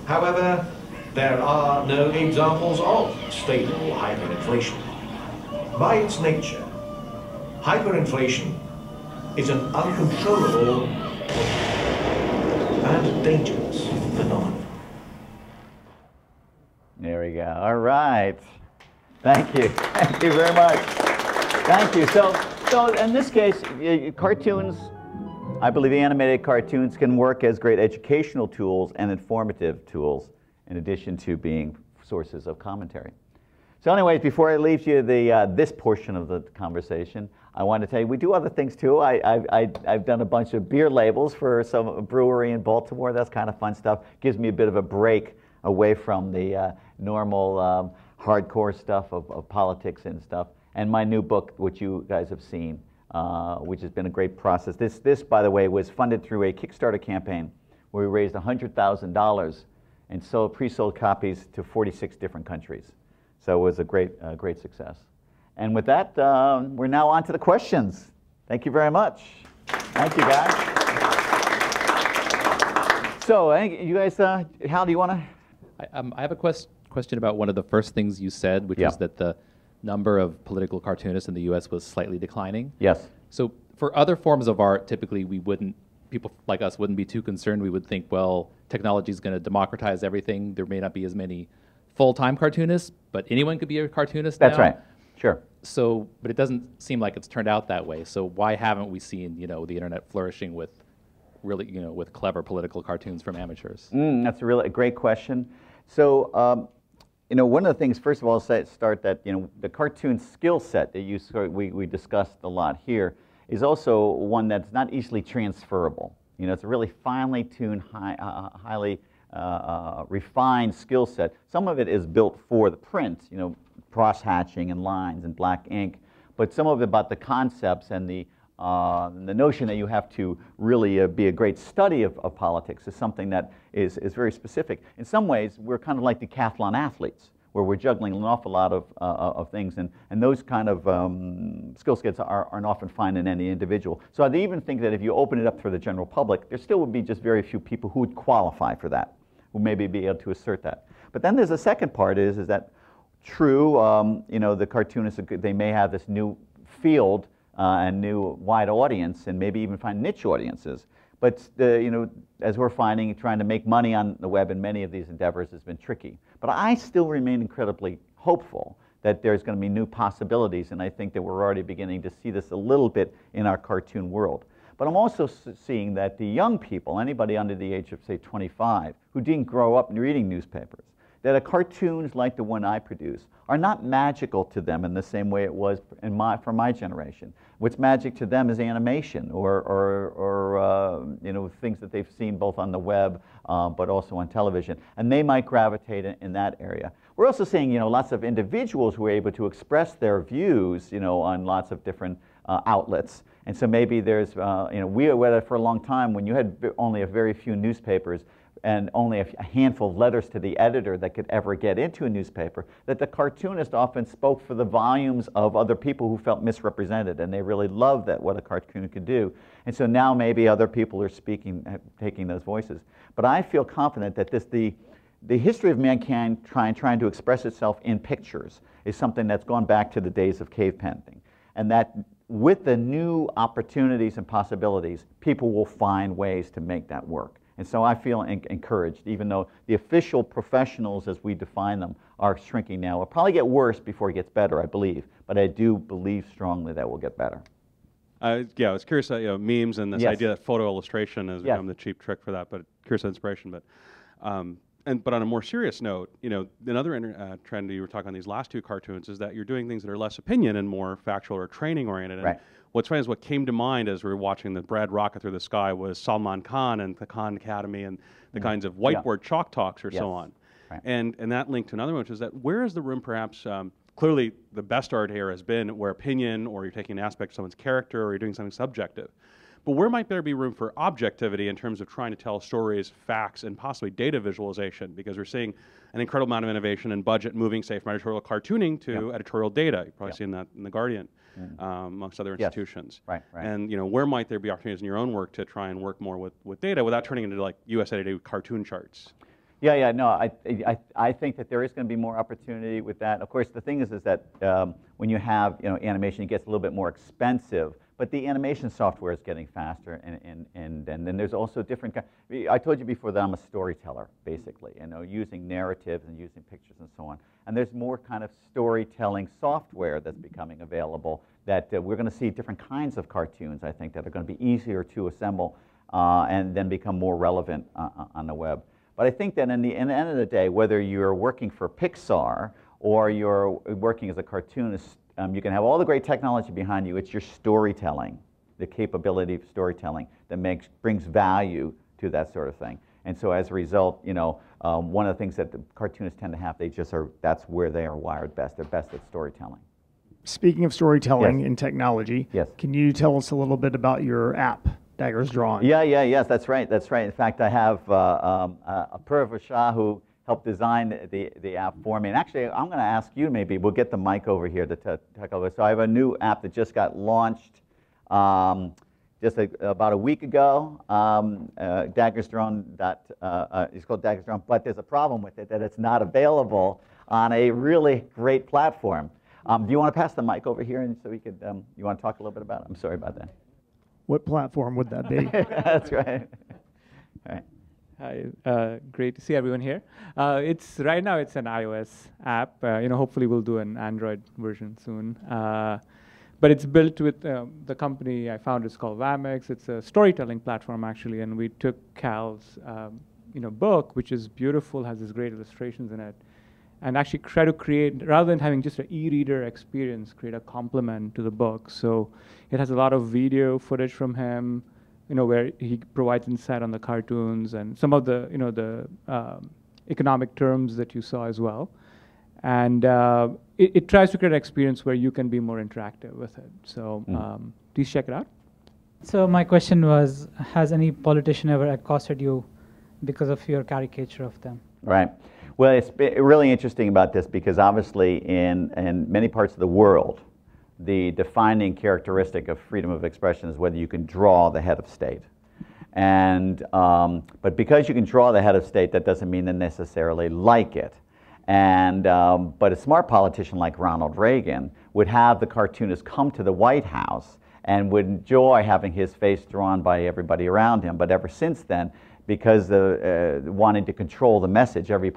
However, there are no examples of stable hyperinflation. By its nature, hyperinflation is an uncontrollable and dangerous phenomenon. There we go. All right. Thank you. Thank you very much. Thank you. So in this case, cartoons, I believe animated cartoons can work as great educational tools and informative tools, in addition to being sources of commentary. So anyways, before I leave you this portion of the conversation, I want to tell you we do other things too. I've done a bunch of beer labels for some brewery in Baltimore. That's kind of fun stuff. Gives me a bit of a break away from the normal hardcore stuff of politics and stuff. And my new book, which you guys have seen, which has been a great process. This, by the way, was funded through a Kickstarter campaign where we raised $100,000 and sold pre-sold copies to 46 different countries. So it was a great success. And with that, we're now on to the questions. Thank you very much. Thank you, guys. So, you guys, Hal, do you want to? I have a question about one of the first things you said, which is that the number of political cartoonists in the U.S. was slightly declining. Yes. So for other forms of art, typically people like us wouldn't be too concerned. We would think, well, technology is going to democratize everything. There may not be as many full-time cartoonists, but anyone could be a cartoonist now. That's right. Sure. So, but it doesn't seem like it's turned out that way. So why haven't we seen, the internet flourishing with really, with clever political cartoons from amateurs? That's a great question. So, one of the things, first of all, start that, the cartoon skill set that we discussed a lot here is also one that's not easily transferable. It's a really finely tuned, highly refined skill set. Some of it is built for the print, cross-hatching and lines and black ink, but some of it about the concepts and the notion that you have to really be a great study of politics is something that is very specific. In some ways, we're kind of like decathlon athletes, where we're juggling an awful lot of things, and those kind of skill sets aren't often found in any individual. So I'd even think that if you open it up for the general public, there still would be just very few people who would qualify for that, who maybe be able to assert that. But then there's a second part is that true, the cartoonists, they may have this new field and new wide audience, and maybe even find niche audiences. But as we're finding, trying to make money on the web in many of these endeavors has been tricky. But I still remain incredibly hopeful that there's going to be new possibilities, and I think that we're already beginning to see this a little bit in our cartoon world. But I'm also seeing that the young people, anybody under the age of, say, 25, who didn't grow up reading newspapers, that cartoons like the one I produce are not magical to them in the same way it was for my generation. What's magic to them is animation or things that they've seen both on the web but also on television, and they might gravitate in that area. We're also seeing lots of individuals who are able to express their views on lots of different outlets. And so maybe there's we were for a long time when you had only a very few newspapers and only a handful of letters to the editor that could ever get into a newspaper, that the cartoonist often spoke for the volumes of other people who felt misrepresented, and they really loved what a cartoon could do. And so now maybe other people are taking those voices. But I feel confident that the history of mankind trying to express itself in pictures is something that's gone back to the days of cave painting, and that with the new opportunities and possibilities, people will find ways to make that work. And so I feel encouraged, even though the official professionals as we define them are shrinking now. It'll probably get worse before it gets better, I believe. But I do believe strongly that will get better. Yeah, I was curious about memes and this Yes. idea that photo illustration has Yes. become the cheap trick for that, but curious of inspiration. But but on a more serious note, another trend you were talking on these last two cartoons is that you're doing things that are less opinion and more factual or training oriented. Right. And what's funny is what came to mind as we were watching the bread rocket through the sky was Salman Khan and the Khan Academy and the kinds of whiteboard chalk talks or Yes. Mm-hmm. so on. Right. And that linked to another one, which is that where is the room perhaps, clearly the best art here has been where opinion or you're taking an aspect of someone's character or you're doing something subjective. But where might there be room for objectivity in terms of trying to tell stories, facts, and possibly data visualization? Because we're seeing an incredible amount of innovation in budget moving, say, from editorial cartooning to editorial data. You've probably seen that in The Guardian, amongst other institutions. Right, right. And where might there be opportunities in your own work to try and work more with data without turning into like USA Today cartoon charts? Yeah, no, I think that there is going to be more opportunity with that. Of course, the thing is that when you have animation, it gets a little bit more expensive. But the animation software is getting faster, and then there's also different. I told you before that I'm a storyteller, basically, using narratives and using pictures and so on. And there's more kind of storytelling software that's becoming available. That we're going to see different kinds of cartoons, I think, that are going to be easier to assemble and then become more relevant on the web. But I think that in the end of the day, whether you're working for Pixar or you're working as a cartoonist, you can have all the great technology behind you. It's your storytelling, the capability of storytelling that brings value to that sort of thing. And so as a result, one of the things that the cartoonists tend to have, that's where they are wired best. They're best at storytelling. Speaking of storytelling Yes. and technology, Yes. can you tell us a little bit about your app, Daggers Drawing? Yes, that's right. In fact, I have Apurva Shah who helped design the app for me. And actually, I'm going to ask you maybe, we'll get the mic over here to talk over. So I have a new app that just got launched about a week ago. Daggers Drawn. It's called Daggers Drawn, but there's a problem with it that it's not available on a really great platform. Do you want to pass the mic over here and so we could, you want to talk a little bit about it? I'm sorry about that. What platform would that be? That's right. All right. Hi, great to see everyone here. Right now it's an iOS app. Hopefully we'll do an Android version soon. But it's built with the company I founded. It's called Vamex. It's a storytelling platform actually, and we took Cal's book, which is beautiful, has these great illustrations in it, and actually try to create, rather than having just an e-reader experience, create a complement to the book. So it has a lot of video footage from him, where he provides insight on the cartoons and some of the, economic terms that you saw as well. And it tries to create an experience where you can be more interactive with it. So please check it out. So my question was, has any politician ever accosted you because of your caricature of them? Right. Well, it's really interesting about this because obviously in many parts of the world, the defining characteristic of freedom of expression is whether you can draw the head of state. And, but because you can draw the head of state, that doesn't mean they necessarily like it. And, but a smart politician like Ronald Reagan would have the cartoonist come to the White House and would enjoy having his face drawn by everybody around him. But ever since then, because wanting to control the message, every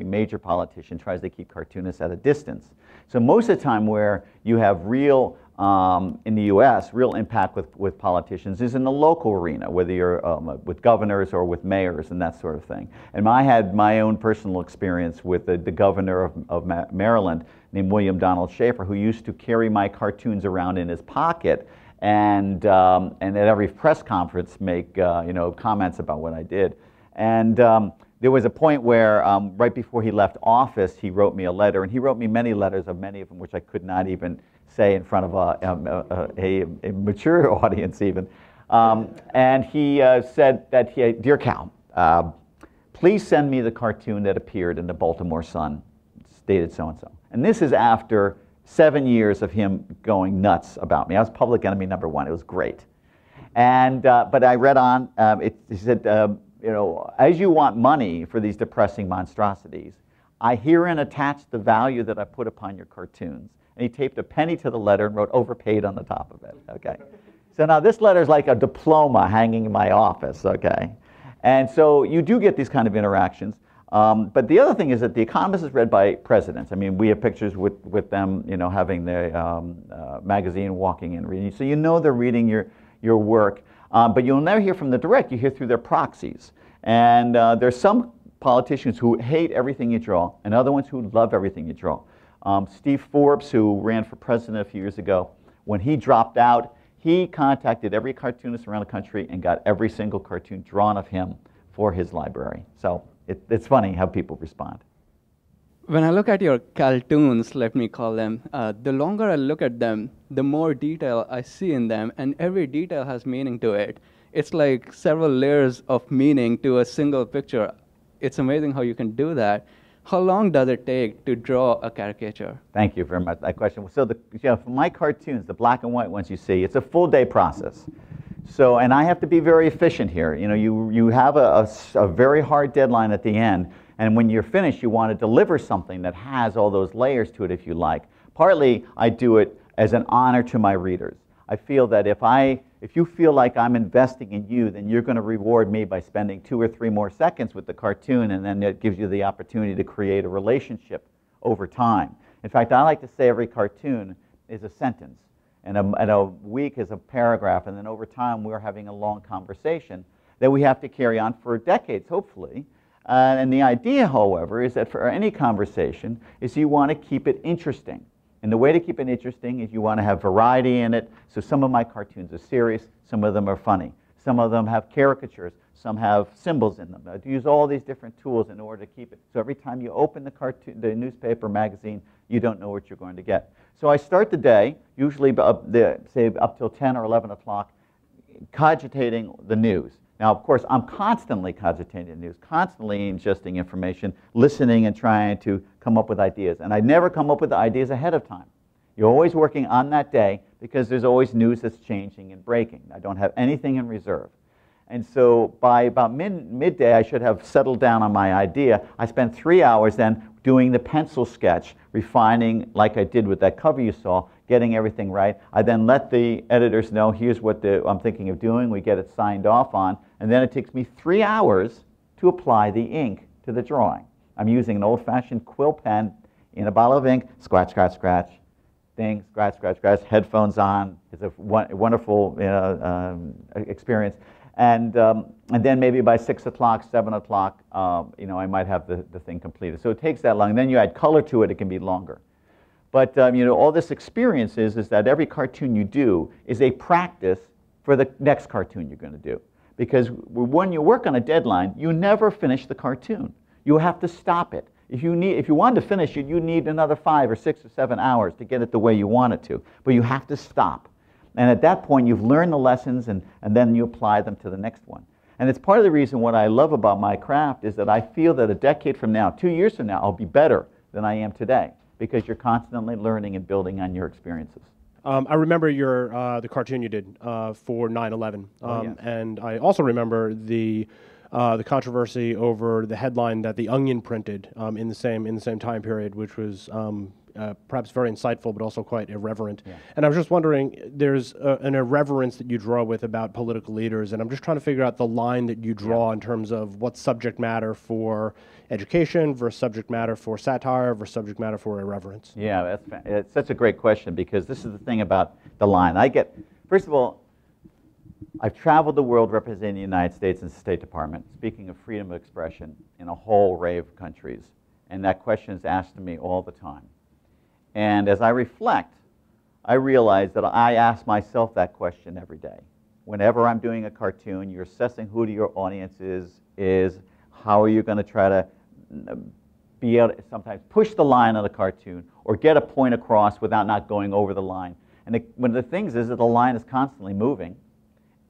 major politician tries to keep cartoonists at a distance. So most of the time where you have real, in the US, real impact with politicians is in the local arena, whether you're with governors or with mayors and that sort of thing. And I had my own personal experience with the governor of Maryland named William Donald Schaefer, who used to carry my cartoons around in his pocket and at every press conference make comments about what I did. And there was a point where right before he left office, he wrote me a letter, and he wrote me many letters, of many of them which I could not even say in front of a mature audience even. And he said that, Dear Kal, please send me the cartoon that appeared in the Baltimore Sun, stated so-and-so. And this is after 7 years of him going nuts about me. I was public enemy #1. It was great. And, but I read on, he said, as you want money for these depressing monstrosities, I herein attach the value that I put upon your cartoons. And he taped a penny to the letter and wrote overpaid on the top of it, okay? So now this letter is like a diploma hanging in my office, okay? And so you do get these kind of interactions. But the other thing is that The Economist is read by presidents. I mean, we have pictures with them, you know, having the magazine, walking in, reading. So you know they're reading your work. But you'll never hear from the direct. You hear through their proxies. And there's some politicians who hate everything you draw, and other ones who love everything you draw. Steve Forbes, who ran for president a few years ago, when he dropped out, he contacted every cartoonist around the country and got every single cartoon drawn of him for his library. So it's funny how people respond. When I look at your cartoons, let me call them, the longer I look at them, the more detail I see in them, and every detail has meaning to it. It's like several layers of meaning to a single picture. It's amazing how you can do that. How long does it take to draw a caricature? Thank you very much for that question. So for my cartoons, the black and white ones you see, it's a full day process. So, and I have to be very efficient here. You know, you have a very hard deadline at the end, and when you're finished, you want to deliver something that has all those layers to it, if you like. Partly, I do it as an honor to my readers. I feel that if you feel like I'm investing in you, then you're going to reward me by spending 2 or 3 more seconds with the cartoon, and then it gives you the opportunity to create a relationship over time. In fact, I like to say every cartoon is a sentence, and a week is a paragraph, and then over time we're having a long conversation that we have to carry on for decades, hopefully. And the idea, however, is that for any conversation is you want to keep it interesting. And the way to keep it interesting is you want to have variety in it. So some of my cartoons are serious, some of them are funny. Some of them have caricatures, some have symbols in them. I use all these different tools in order to keep it. So every time you open the newspaper, magazine, you don't know what you're going to get. So I start the day, usually say up till 10 or 11 o'clock, cogitating the news. Now, of course, I'm constantly cogitating the news, constantly ingesting information, listening and trying to come up with ideas. And I never come up with the ideas ahead of time. You're always working on that day because there's always news that's changing and breaking. I don't have anything in reserve. And so by about midday, I should have settled down on my idea. I spent 3 hours then doing the pencil sketch, refining like I did with that cover you saw, getting everything right. I then let the editors know, here's what I'm thinking of doing. We get it signed off on. And then it takes me 3 hours to apply the ink to the drawing. I'm using an old-fashioned quill pen in a bottle of ink, scratch, scratch, scratch, thing, scratch, scratch, scratch, headphones on. It's a wonderful experience. And then maybe by 6 o'clock, 7 o'clock, I might have the thing completed. So it takes that long. And then you add color to it, it can be longer. But all this experience is that every cartoon you do is a practice for the next cartoon you're going to do. Because when you work on a deadline, you never finish the cartoon. You have to stop it. If you wanted to finish it, you need another 5 or 6 or 7 hours to get it the way you want it to. But you have to stop. And at that point, you've learned the lessons, and then you apply them to the next one. And it's part of the reason what I love about my craft is that I feel that a decade from now, 2 years from now, I'll be better than I am today, because you're constantly learning and building on your experiences. I remember the cartoon you did for 9/11, Yes. and I also remember the controversy over the headline that The Onion printed in the same time period, which was perhaps very insightful, but also quite irreverent. Yeah. And I was just wondering, there's an irreverence that you draw with about political leaders, and I'm just trying to figure out the line that you draw in terms of what's subject matter for education versus subject matter for satire versus subject matter for irreverence. Yeah, it's such a great question, because this is the thing about the line. First of all, I've traveled the world representing the United States and the State Department, speaking of freedom of expression in a whole array of countries. And that question is asked to me all the time. And as I reflect, I realize that I ask myself that question every day. Whenever I'm doing a cartoon, you're assessing who your audience is, how are you going to try to be able to sometimes push the line of the cartoon or get a point across without not going over the line. And one of the things is that the line is constantly moving.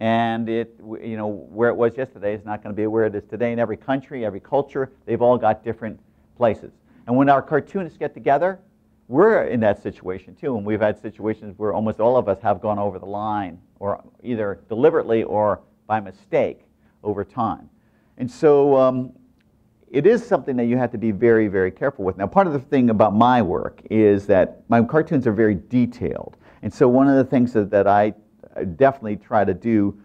And where it was yesterday is not going to be where it is today. In every country, every culture, they've all got different places. And when our cartoonists get together, we're in that situation too. And we've had situations where almost all of us have gone over the line, or either deliberately or by mistake over time. And so it is something that you have to be very, very careful with. Now, part of the thing about my work is that my cartoons are very detailed. And so one of the things that I definitely try to do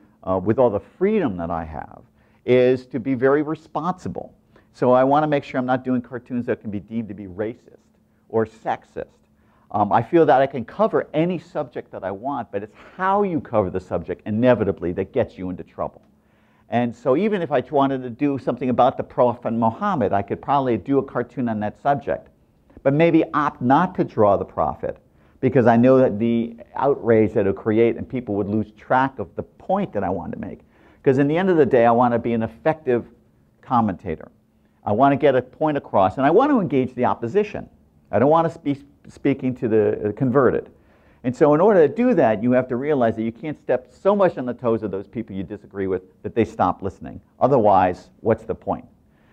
with all the freedom that I have is to be very responsible. So I want to make sure I'm not doing cartoons that can be deemed to be racist or sexist. I feel that I can cover any subject that I want, but it's how you cover the subject inevitably that gets you into trouble. And so even if I wanted to do something about the Prophet Muhammad, I could probably do a cartoon on that subject, but maybe opt not to draw the Prophet because I know that the outrage that it would create and people would lose track of the point that I wanted to make. Because in the end of the day, I want to be an effective commentator. I want to get a point across, and I want to engage the opposition. I don't want to be speaking to the converted. And so in order to do that, you have to realize that you can't step so much on the toes of those people you disagree with that they stop listening. Otherwise, what's the point?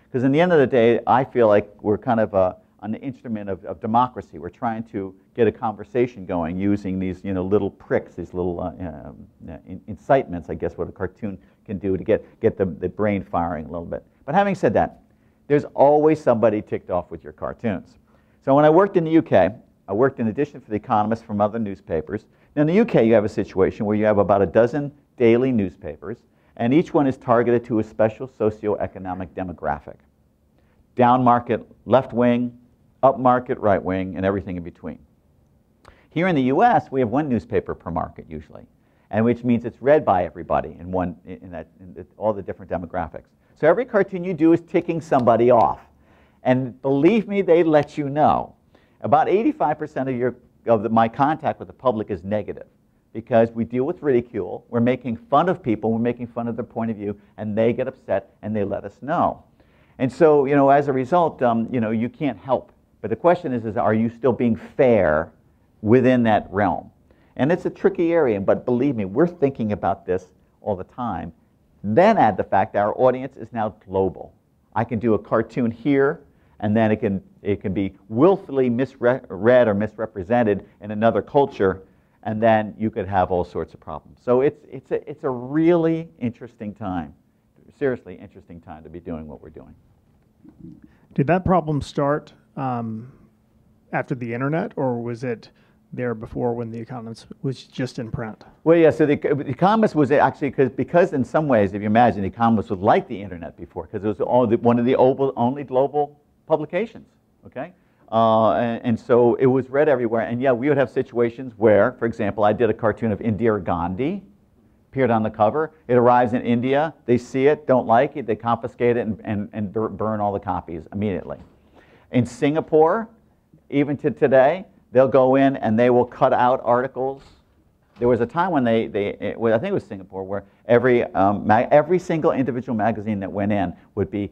Because in the end of the day, I feel like we're kind of an instrument of democracy. We're trying to get a conversation going using these little pricks, these little incitements, I guess what a cartoon can do to get the brain firing a little bit. But having said that, there's always somebody ticked off with your cartoons. So when I worked in the UK, I worked in addition for The Economist from other newspapers. Now in the UK you have a situation where you have about a dozen daily newspapers, and each one is targeted to a special socioeconomic demographic. Down market, left wing, up market, right wing, and everything in between. Here in the US, we have one newspaper per market usually, and which means it's read by everybody in all the different demographics. So every cartoon you do is ticking somebody off. And believe me, they let you know. About 85% of my contact with the public is negative because we deal with ridicule. We're making fun of people. We're making fun of their point of view, and they get upset, and they let us know. And so, as a result, you can't help. But the question is are you still being fair within that realm? And it's a tricky area, but believe me, we're thinking about this all the time. Then add the fact that our audience is now global. I can do a cartoon here, and then it can be willfully misread or misrepresented in another culture, and then you could have all sorts of problems. So it's a really interesting time, seriously interesting time to be doing what we're doing. Did that problem start after the internet, or was it there before when The Economist was just in print? Well, yeah, so the Economist was actually, because in some ways, if you imagine, The Economist was like the internet before, because it was one of the only global publications, okay? And so it was read everywhere, and yeah, we would have situations where, for example, I did a cartoon of Indira Gandhi, appeared on the cover. It arrives in India, they see it, don't like it, they confiscate it and burn all the copies immediately. In Singapore, even to today, they'll go in and they will cut out articles. There was a time when I think it was Singapore, where every single individual magazine that went in would be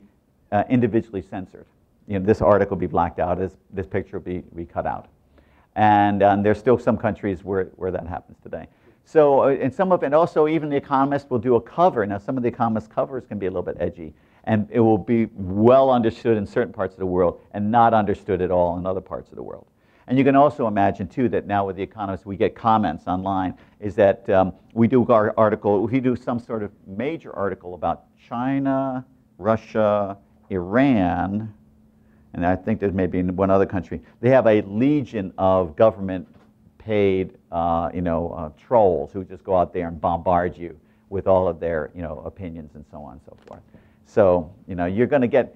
individually censored. This article will be blacked out, this picture will be cut out. And there's still some countries where that happens today. So, and some of it, also even The Economist will do a cover. Now, some of The Economist covers can be a little bit edgy, and it will be well understood in certain parts of the world and not understood at all in other parts of the world. And you can also imagine, too, that now with The Economist, we get comments online, is that we do our article, we do some sort of major article about China, Russia, Iran, and I think there's maybe in one other country. They have a legion of government-paid, trolls who just go out there and bombard you with all of their, opinions and so on and so forth. So, you're going to get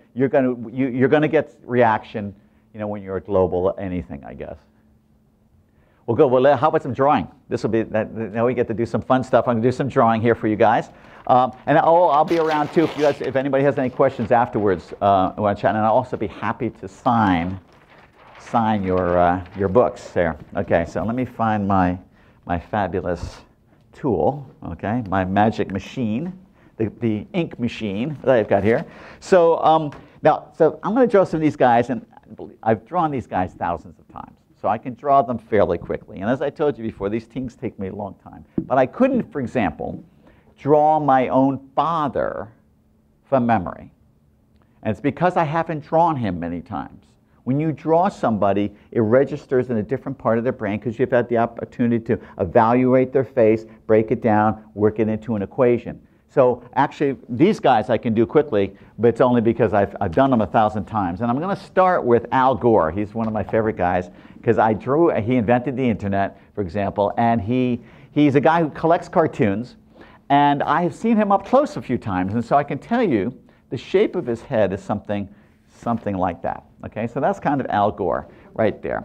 reaction, when you're global anything, I guess. Well, good. Well, how about some drawing? This will be that. Now we get to do some fun stuff. I'm going to do some drawing here for you guys, and I'll be around too. If anybody has any questions afterwards, want to chat, and I'll also be happy to sign your books there. Okay, so let me find my fabulous tool. Okay, my magic machine, the ink machine that I've got here. So so I'm going to draw some of these guys, and I've drawn these guys thousands of times, so I can draw them fairly quickly. And as I told you before, these things take me a long time. But I couldn't, for example, draw my own father from memory. And it's because I haven't drawn him many times. When you draw somebody, it registers in a different part of their brain because you've had the opportunity to evaluate their face, break it down, work it into an equation. So actually, these guys I can do quickly, but it's only because I've done them 1,000 times. And I'm going to start with Al Gore. He's one of my favorite guys because he invented the internet, for example, and he's a guy who collects cartoons, And I have seen him up close a few times, and so I can tell you the shape of his head is something like that. Okay, so that's kind of Al Gore right there.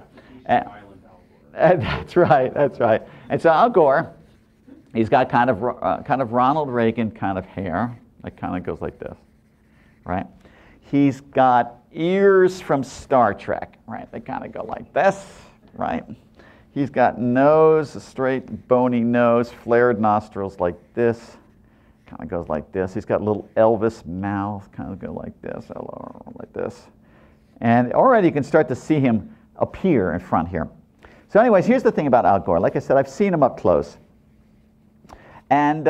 That's right, that's right. And so Al Gore, he's got kind of Ronald Reagan kind of hair. That kind of goes like this, right? He's got ears from Star Trek, right? They kind of go like this, right? He's got nose, a straight bony nose, flared nostrils like this. Kind of goes like this. He's got a little Elvis mouth, kind of go like this, like this. And already you can start to see him appear in front here. So anyways, here's the thing about Al Gore. Like I said, I've seen him up close. And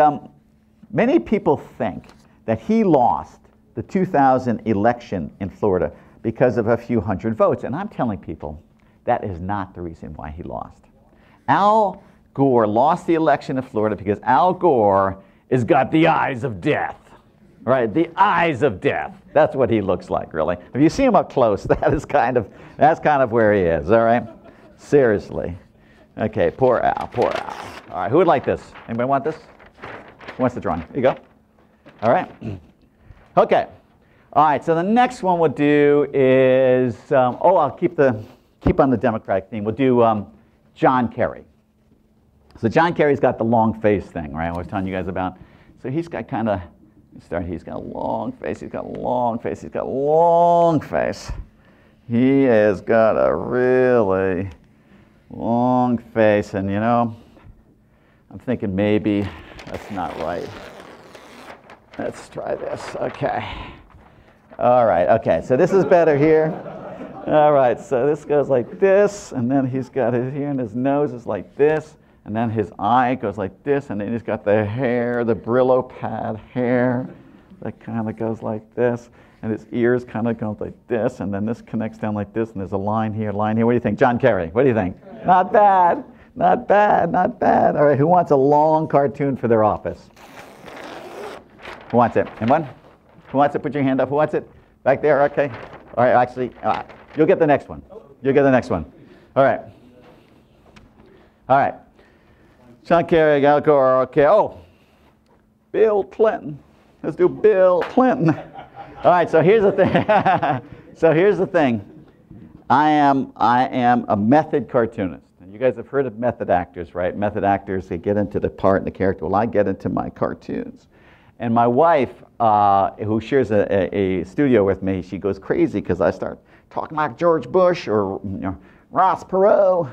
many people think that he lost the 2000 election in Florida because of a few hundred votes. And I'm telling people, that is not the reason why he lost. Al Gore lost the election in Florida because Al Gore has got the eyes of death, right? The eyes of death. That's what he looks like, really. If you see him up close, that's kind of where he is, all right? Seriously. Okay, poor Al, poor Al. All right, who would like this? Anybody want this? Who wants the drawing? Here you go. All right. Okay. All right, so the next one we'll do is, I'll keep on the Democratic theme. We'll do John Kerry. So John Kerry's got the long face thing, right? I was telling you guys about. So he's got kind of, he's got a long face, he's got a long face, he's got a long face. He has got a really long face, and you know, I'm thinking maybe that's not right. Let's try this, okay. All right, okay, so this is better here. All right, so this goes like this, and then he's got it here, and his nose is like this, and then his eye goes like this, and then he's got the hair, the Brillo pad hair, that kind of goes like this, and his ears kind of go like this, and then this connects down like this, and there's a line here, line here. What do you think? John Kerry, what do you think? Not bad, not bad, not bad. All right, who wants a long cartoon for their office? Who wants it? Anyone? Who wants it? Put your hand up. Who wants it? Back there, okay. All right, actually, you'll get the next one. You'll get the next one. All right. All right. John Kerry, Al Gore, okay. Oh, Bill Clinton. Let's do Bill Clinton. All right, so here's the thing. I am a method cartoonist. And you guys have heard of method actors, right? Method actors, they get into the part and the character. Well, I get into my cartoons. And my wife, who shares a studio with me, she goes crazy because I start talking like George Bush or Ross Perot,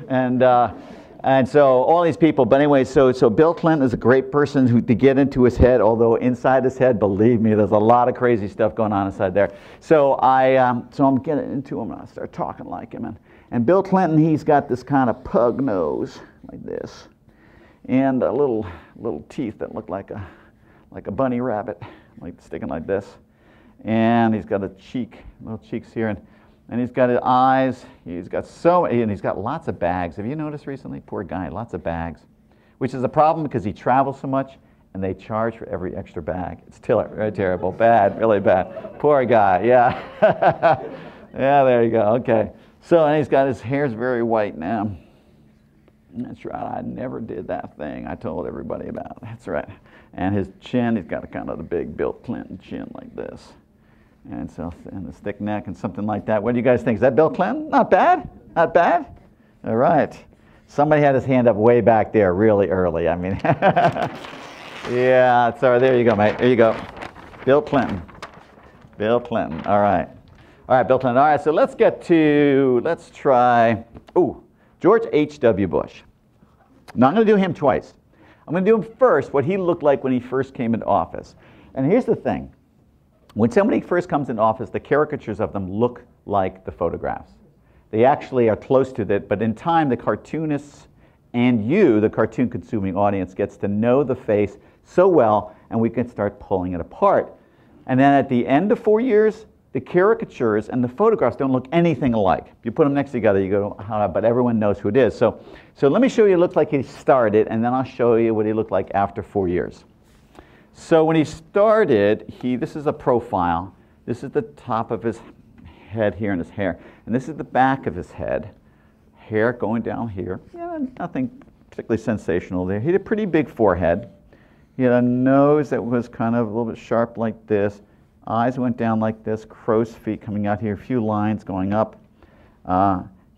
and so all these people. But anyway, so Bill Clinton is a great person to get into his head. Although inside his head, believe me, there's a lot of crazy stuff going on inside there. So I'm getting into him, and I start talking like him. And Bill Clinton, he's got this kind of pug nose like this, and a little teeth that look like a bunny rabbit, like sticking like this. And he's got little cheeks here, and he's got his eyes. He's got and he's got lots of bags. Have you noticed recently? Poor guy, lots of bags, which is a problem because he travels so much, and they charge for every extra bag. It's very terrible, bad, really bad. Poor guy, yeah. Yeah, there you go, okay. So, and his hair's very white now. That's right, I never did that thing I told everybody about. That's right. And his chin, he's got a kind of the big Bill Clinton chin like this. And the thick neck and something like that. What do you guys think? Is that Bill Clinton? Not bad? Not bad? All right. Somebody had his hand up way back there really early. I mean, yeah, sorry, there you go, mate. There you go. Bill Clinton. Bill Clinton, all right. All right, Bill Clinton. All right, so let's try, George H.W. Bush. Now, I'm going to do him twice. I'm going to do him first, what he looked like when he first came into office. And here's the thing. When somebody first comes into office, the caricatures of them look like the photographs. They actually are close to that, but in time, the cartoonists and you, the cartoon-consuming audience, gets to know the face so well, and we can start pulling it apart. And then at the end of 4 years, the caricatures and the photographs don't look anything alike. You put them next together, you go, but everyone knows who it is. So let me show you what it looked like he started, and then I'll show you what he looked like after 4 years. So when he started, this is a profile. This is the top of his head here and his hair. And this is the back of his head. Hair going down here. Yeah, nothing particularly sensational there. He had a pretty big forehead. He had a nose that was kind of a little bit sharp like this. Eyes went down like this, crow's feet coming out here, a few lines going up.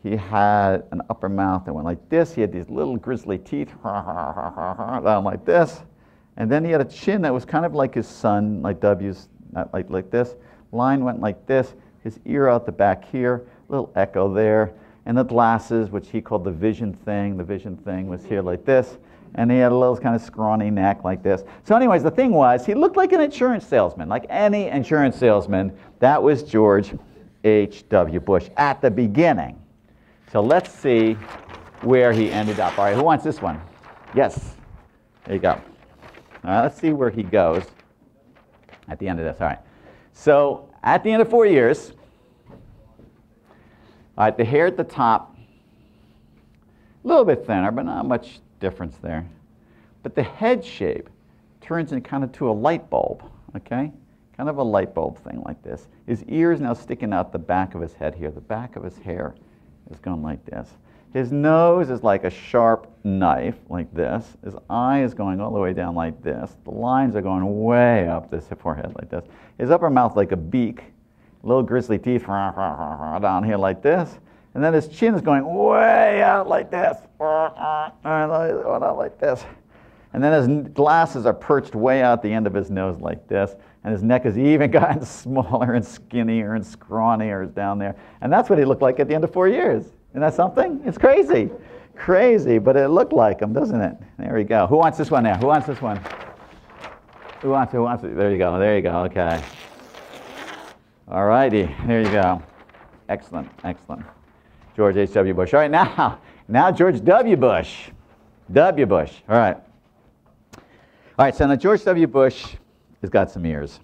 He had an upper mouth that went like this. He had these little grisly teeth down like this. And then he had a chin that was kind of like his son, like W's, not like this. Line went like this. His ear out the back here, little echo there. And the glasses, which he called the vision thing was here like this. And he had a little kind of scrawny neck like this. So anyways, the thing was, he looked like an insurance salesman, like any insurance salesman. That was George H.W. Bush at the beginning. So let's see where he ended up. All right, who wants this one? Yes, there you go. All right, let's see where he goes at the end of this. All right, so at the end of 4 years, all right, the hair at the top, a little bit thinner, but not much difference there. But the head shape turns into kind of to a light bulb, okay? Kind of a light bulb thing like this. His ear is now sticking out the back of his head here. The back of his hair is going like this. His nose is like a sharp knife like this. His eye is going all the way down like this. The lines are going way up this forehead like this. His upper mouth like a beak. Little grisly teeth down here like this. And then his chin is going way out like this. Out like this. And then his glasses are perched way out the end of his nose like this. And his neck has even gotten smaller and skinnier and scrawnier down there. And that's what he looked like at the end of 4 years. Isn't that something? It's crazy. Crazy, but it looked like him, doesn't it? There we go. Who wants this one now? Who wants this one? Who wants it? There you go. There you go. Okay. All righty. There you go. Excellent. Excellent. George H.W. Bush. All right, now George W. Bush. W. Bush. All right. All right, so now George W. Bush has got some ears.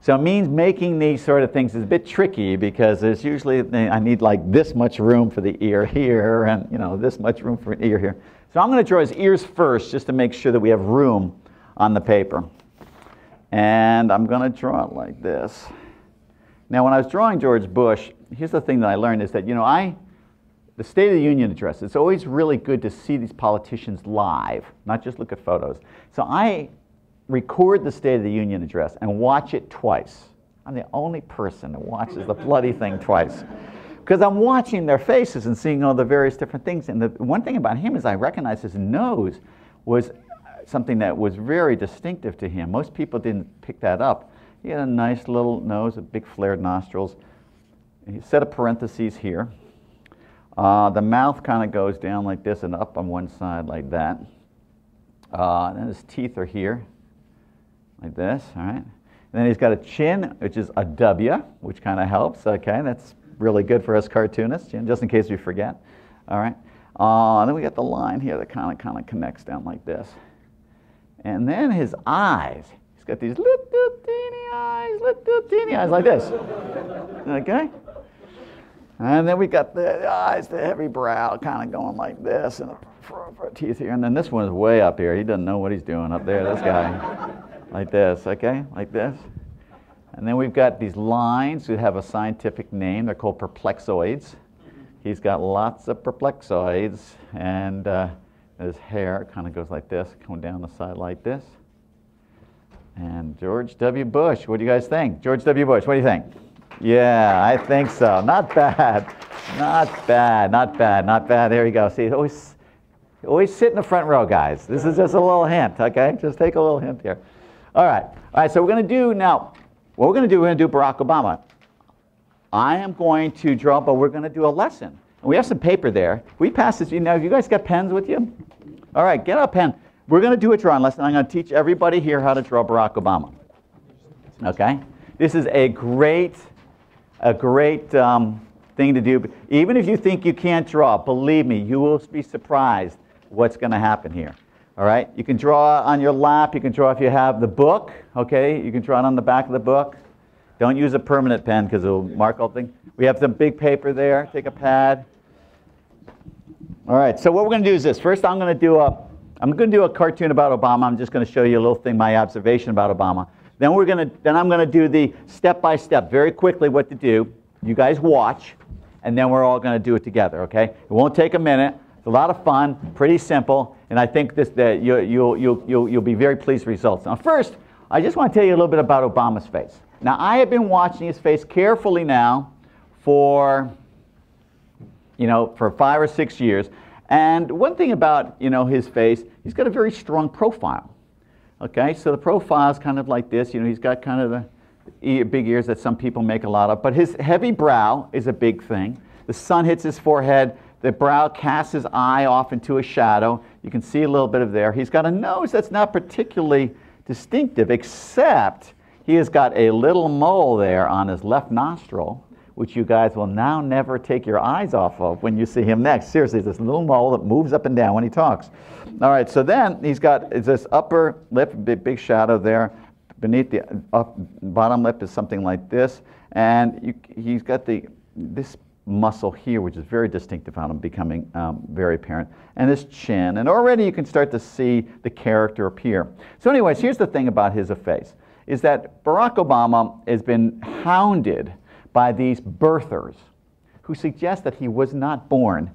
So it means making these sort of things is a bit tricky because there's usually, I need like this much room for the ear here and, you know, this much room for an ear here. So I'm going to draw his ears first just to make sure that we have room on the paper. And I'm going to draw it like this. Now, when I was drawing George Bush, here's the thing that I learned is that, you know, the State of the Union address, it's always really good to see these politicians live, not just look at photos. So I record the State of the Union address and watch it twice. I'm the only person that watches the bloody thing twice. Because I'm watching their faces and seeing all the various different things. And the one thing about him is I recognized his nose was something that was very distinctive to him. Most people didn't pick that up. He had a nice little nose with big flared nostrils. He set a parentheses here. The mouth kind of goes down like this and up on one side like that. And then his teeth are here, like this, all right? And then he's got a chin, which is a W, which kind of helps, okay? That's really good for us cartoonists, just in case we forget, all right? And then we got the line here that kind of connects down like this. And then his eyes, he's got these little teeny eyes like this, okay? And then we got the eyes, the heavy brow kind of going like this, and the teeth here. And then this one is way up here. He doesn't know what he's doing up there, this guy. Like this, okay? Like this. And then we've got these lines that have a scientific name. They're called perplexoids. He's got lots of perplexoids. And his hair kind of goes like this, coming down the side like this. And George W. Bush, what do you guys think? George W. Bush, what do you think? Yeah, I think so. Not bad. Not bad, not bad, not bad. There you go. See, always sit in the front row, guys. This is just a little hint, okay? Just take a little hint here. All right, so we're going to do now, what we're going to do, we're going to do Barack Obama. I am going to draw, but we're going to do a lesson. And we have some paper there. We pass this, have you guys got pens with you? All right, get a pen. We're going to do a drawing lesson. I'm going to teach everybody here how to draw Barack Obama. Okay? This is a great thing to do. Even if you think you can't draw, believe me, you will be surprised what's going to happen here. All right? You can draw on your lap. You can draw if you have the book. Okay? You can draw it on the back of the book. Don't use a permanent pen because it will mark all things. We have some big paper there. Take a pad. All right. So what we're going to do is this. First, I'm going to do a cartoon about Obama. I'm just going to show you a little thing, my observation about Obama. Then I'm going to do the step-by-step, very quickly what to do. You guys watch, and then we're all going to do it together, okay? It won't take a minute. It's a lot of fun, pretty simple, And I think that you'll be very pleased with the results. Now, first, I just want to tell you a little bit about Obama's face. Now, I have been watching his face carefully now for 5 or 6 years. And one thing about, his face, he's got a very strong profile. Okay, so the profile is kind of like this. He's got kind of the big ears that some people make a lot of. But his heavy brow is a big thing. The sun hits his forehead. The brow casts his eye off into a shadow. You can see a little bit of there. He's got a nose that's not particularly distinctive, except he has got a little mole there on his left nostril, which you guys will now never take your eyes off of when you see him next. Seriously, this little mole that moves up and down when he talks. All right, so then he's got this upper lip, big shadow there. Beneath the bottom lip is something like this. And he's got this muscle here, which is very distinctive on him, becoming very apparent. And his chin. And already you can start to see the character appear. So anyways, here's the thing about his face, is that Barack Obama has been hounded by these birthers who suggest that he was not born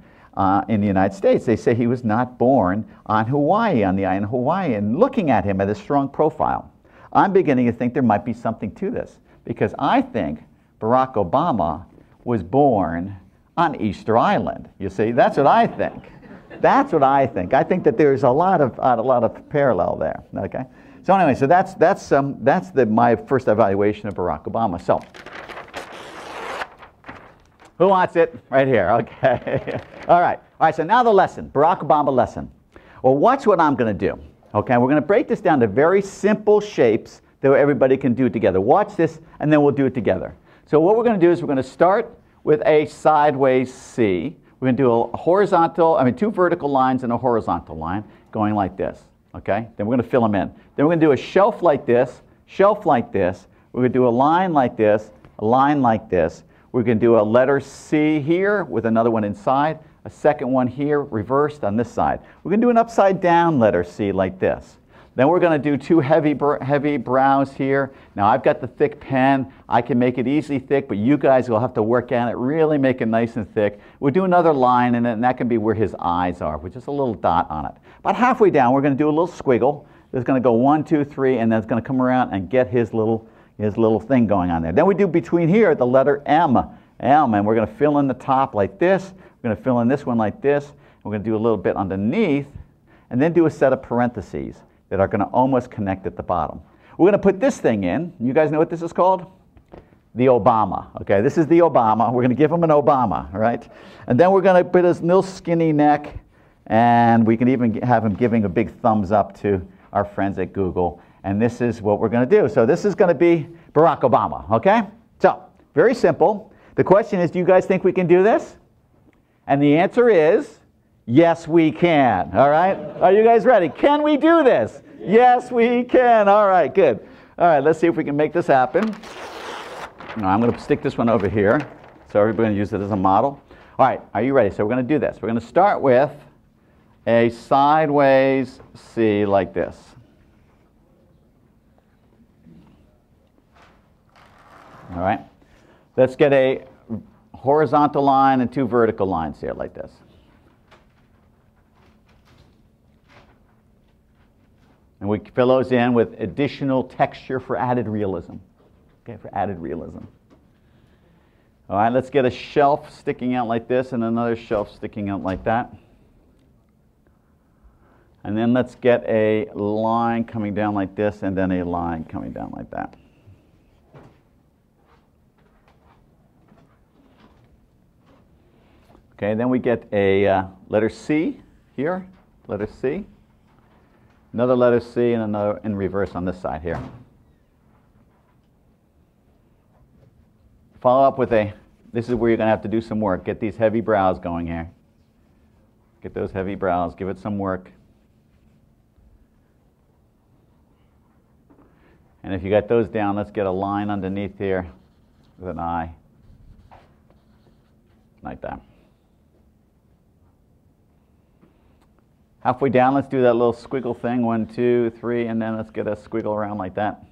in the United States. They say he was not born on Hawaii, on the island of Hawaii. And looking at him at his strong profile, I'm beginning to think there might be something to this, because I think Barack Obama was born on Easter Island. You see, that's what I think. That's what I think. I think that there's a lot of parallel there. Okay. So anyway, so that's my first evaluation of Barack Obama. So. Who wants it? Right here, okay. All right, so now the lesson, Barack Obama lesson. Well, watch what I'm going to do, okay? We're going to break this down to very simple shapes that everybody can do together. Watch this, and then we'll do it together. So what we're going to do is we're going to start with a sideways C. We're going to do two vertical lines and a horizontal line going like this, okay? Then we're going to fill them in. Then we're going to do a shelf like this, shelf like this. We're going to do a line like this, a line like this. We're going to do a letter C here with another one inside, a second one here reversed on this side. We're going to do an upside down letter C like this. Then we're going to do two heavy brows here. Now I've got the thick pen. I can make it easily thick, but you guys will have to work on it, really make it nice and thick. We'll do another line, and that can be where his eyes are, with just a little dot on it. About halfway down, we're going to do a little squiggle. It's going to go 1, 2, 3, and then it's going to come around and get his little thing going on there. Then we do between here the letter M, and we're going to fill in the top like this. We're going to fill in this one like this. We're going to do a little bit underneath, and then do a set of parentheses that are going to almost connect at the bottom. We're going to put this thing in. You guys know what this is called? The Obama. Okay, this is the Obama. We're going to give him an Obama, all right? And then we're going to put his little skinny neck, and we can even have him giving a big thumbs up to our friends at Google. And this is what we're going to do. So this is going to be Barack Obama, okay? So, very simple. The question is, do you guys think we can do this? And the answer is, yes, we can, all right? Are you guys ready? Can we do this? Yes, we can. All right, good. All right, let's see if we can make this happen. Now, I'm going to stick this one over here, so everybody's going to use it as a model. All right, are you ready? So we're going to do this. We're going to start with a sideways C like this. All right, let's get a horizontal line and two vertical lines here like this. And we fill those in with additional texture for added realism. Okay, for added realism. All right, let's get a shelf sticking out like this and another shelf sticking out like that. And then let's get a line coming down like this and then a line coming down like that. Okay, then we get a letter C here, letter C. Another letter C and another in reverse on this side here. Follow up with this is where you're going to have to do some work. Get these heavy brows going here. Get those heavy brows, give it some work. And if you got those down, let's get a line underneath here with an eye, like that. Halfway down, let's do that little squiggle thing, 1, 2, 3, and then let's get a squiggle around like that.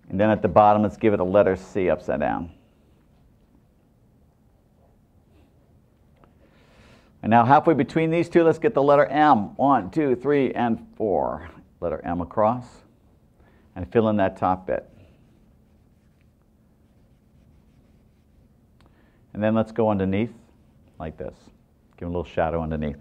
And then at the bottom, let's give it a letter C upside down. And now halfway between these two, let's get the letter M. 1, 2, 3, and 4. Letter M across. And fill in that top bit. And then let's go underneath like this. Give a little shadow underneath.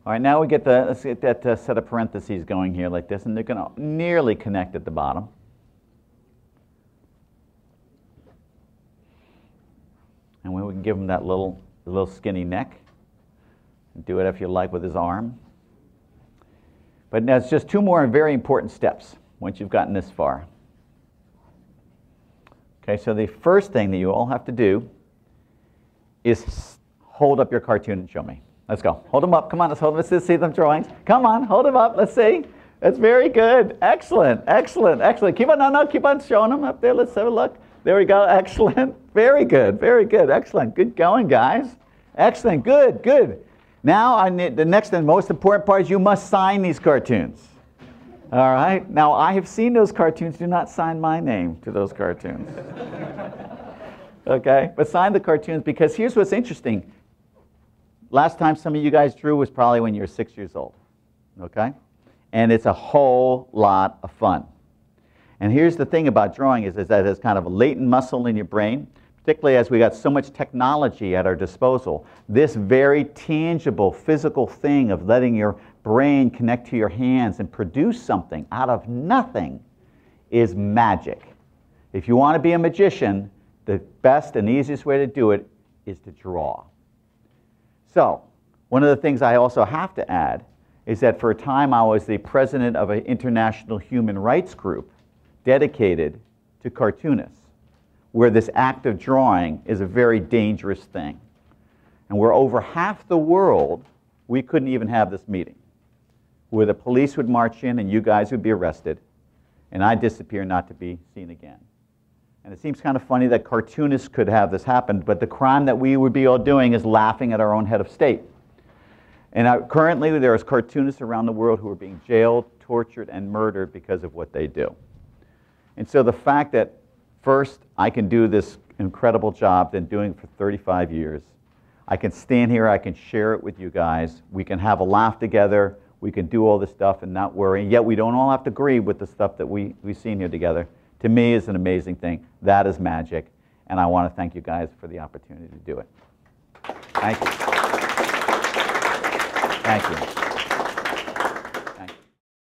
All right, now let's get that set of parentheses going here like this, and they're going to nearly connect at the bottom. And we can give him that little skinny neck. Do it if you like with his arm. But now it's just two more very important steps once you've gotten this far. Okay, so the first thing that you all have to do is hold up your cartoon and show me. Let's go. Hold them up. Come on, let's hold them. Let's see them drawings. Come on, hold them up. Let's see. That's very good. Excellent, excellent, excellent. Keep on, keep on showing them up there. Let's have a look. There we go. Excellent. Very good, very good. Excellent. Good going, guys. Excellent. Good, good. Now I need the next and most important part is you must sign these cartoons. All right. Now I have seen those cartoons. Do not sign my name to those cartoons. Okay. But sign the cartoons because here's what's interesting. Last time some of you guys drew was probably when you were 6 years old. Okay. And it's a whole lot of fun. And here's the thing about drawing is that it's kind of a latent muscle in your brain. Particularly as we got so much technology at our disposal, this very tangible physical thing of letting your brain connect to your hands and produce something out of nothing is magic. If you want to be a magician, the best and easiest way to do it is to draw. So, one of the things I also have to add is that for a time I was the president of an international human rights group dedicated to cartoonists, where this act of drawing is a very dangerous thing. And where over half the world, we couldn't even have this meeting. Where the police would march in and you guys would be arrested, and I'd disappear not to be seen again. And it seems kind of funny that cartoonists could have this happen, but the crime that we would be all doing is laughing at our own head of state. And currently there is cartoonists around the world who are being jailed, tortured, and murdered because of what they do. And so the fact that first, I can do this incredible job, been doing it for 35 years. I can stand here, I can share it with you guys. We can have a laugh together. We can do all this stuff and not worry. Yet we don't all have to agree with the stuff that we've seen here together. To me, is an amazing thing. That is magic. And I want to thank you guys for the opportunity to do it. Thank you. Thank you.